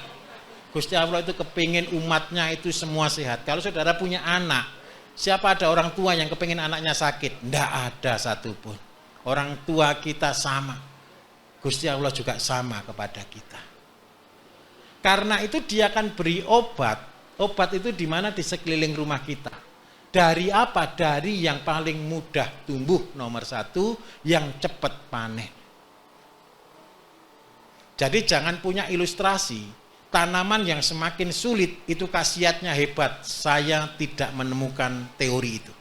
Gusti Allah itu kepingin umatnya itu semua sehat. Kalau saudara punya anak, siapa ada orang tua yang kepingin anaknya sakit? Enggak ada satupun. Orang tua kita sama. Gusti Allah juga sama kepada kita. Karena itu dia akan beri obat. Obat itu di mana? Di sekeliling rumah kita. Dari apa? Dari yang paling mudah tumbuh, nomor 1, yang cepat panen. Jadi jangan punya ilustrasi, tanaman yang semakin sulit itu khasiatnya hebat. Saya tidak menemukan teori itu.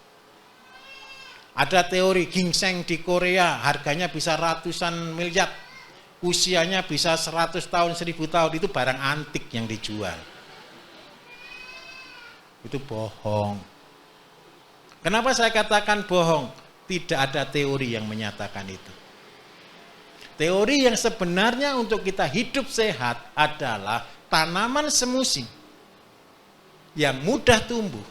Ada teori ginseng di Korea, harganya bisa ratusan miliar. Usianya bisa 100 tahun, 1000 tahun, itu barang antik yang dijual. Itu bohong. Kenapa saya katakan bohong? Tidak ada teori yang menyatakan itu. Teori yang sebenarnya untuk kita hidup sehat adalah tanaman semusim yang mudah tumbuh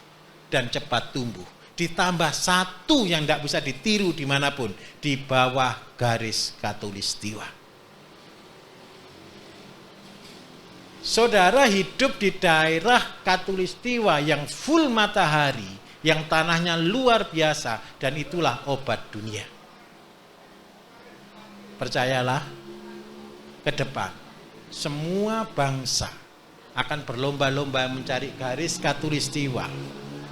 dan cepat tumbuh. Ditambah satu yang tidak bisa ditiru dimanapun, di bawah garis khatulistiwa. Saudara hidup di daerah khatulistiwa yang full matahari, yang tanahnya luar biasa, dan itulah obat dunia. Percayalah, ke depan semua bangsa akan berlomba-lomba mencari garis khatulistiwa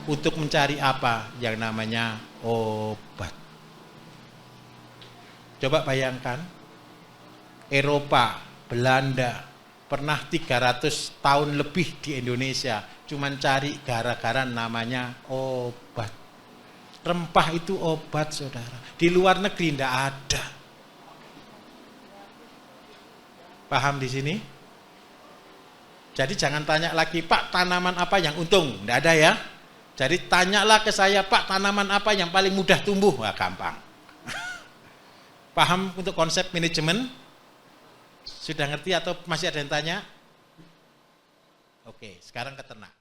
untuk mencari apa? Yang namanya obat. Coba bayangkan, Eropa, Belanda pernah 300 tahun lebih di Indonesia cuman cari gara-gara namanya obat. Rempah itu obat, saudara. Di luar negeri tidak ada. Paham di sini? Jadi jangan tanya lagi, Pak, tanaman apa yang untung? Tidak ada ya. Jadi tanyalah ke saya, Pak, tanaman apa yang paling mudah tumbuh? Wah, gampang. Paham untuk konsep manajemen? Sudah ngerti atau masih ada yang tanya? Oke, sekarang ke ternak.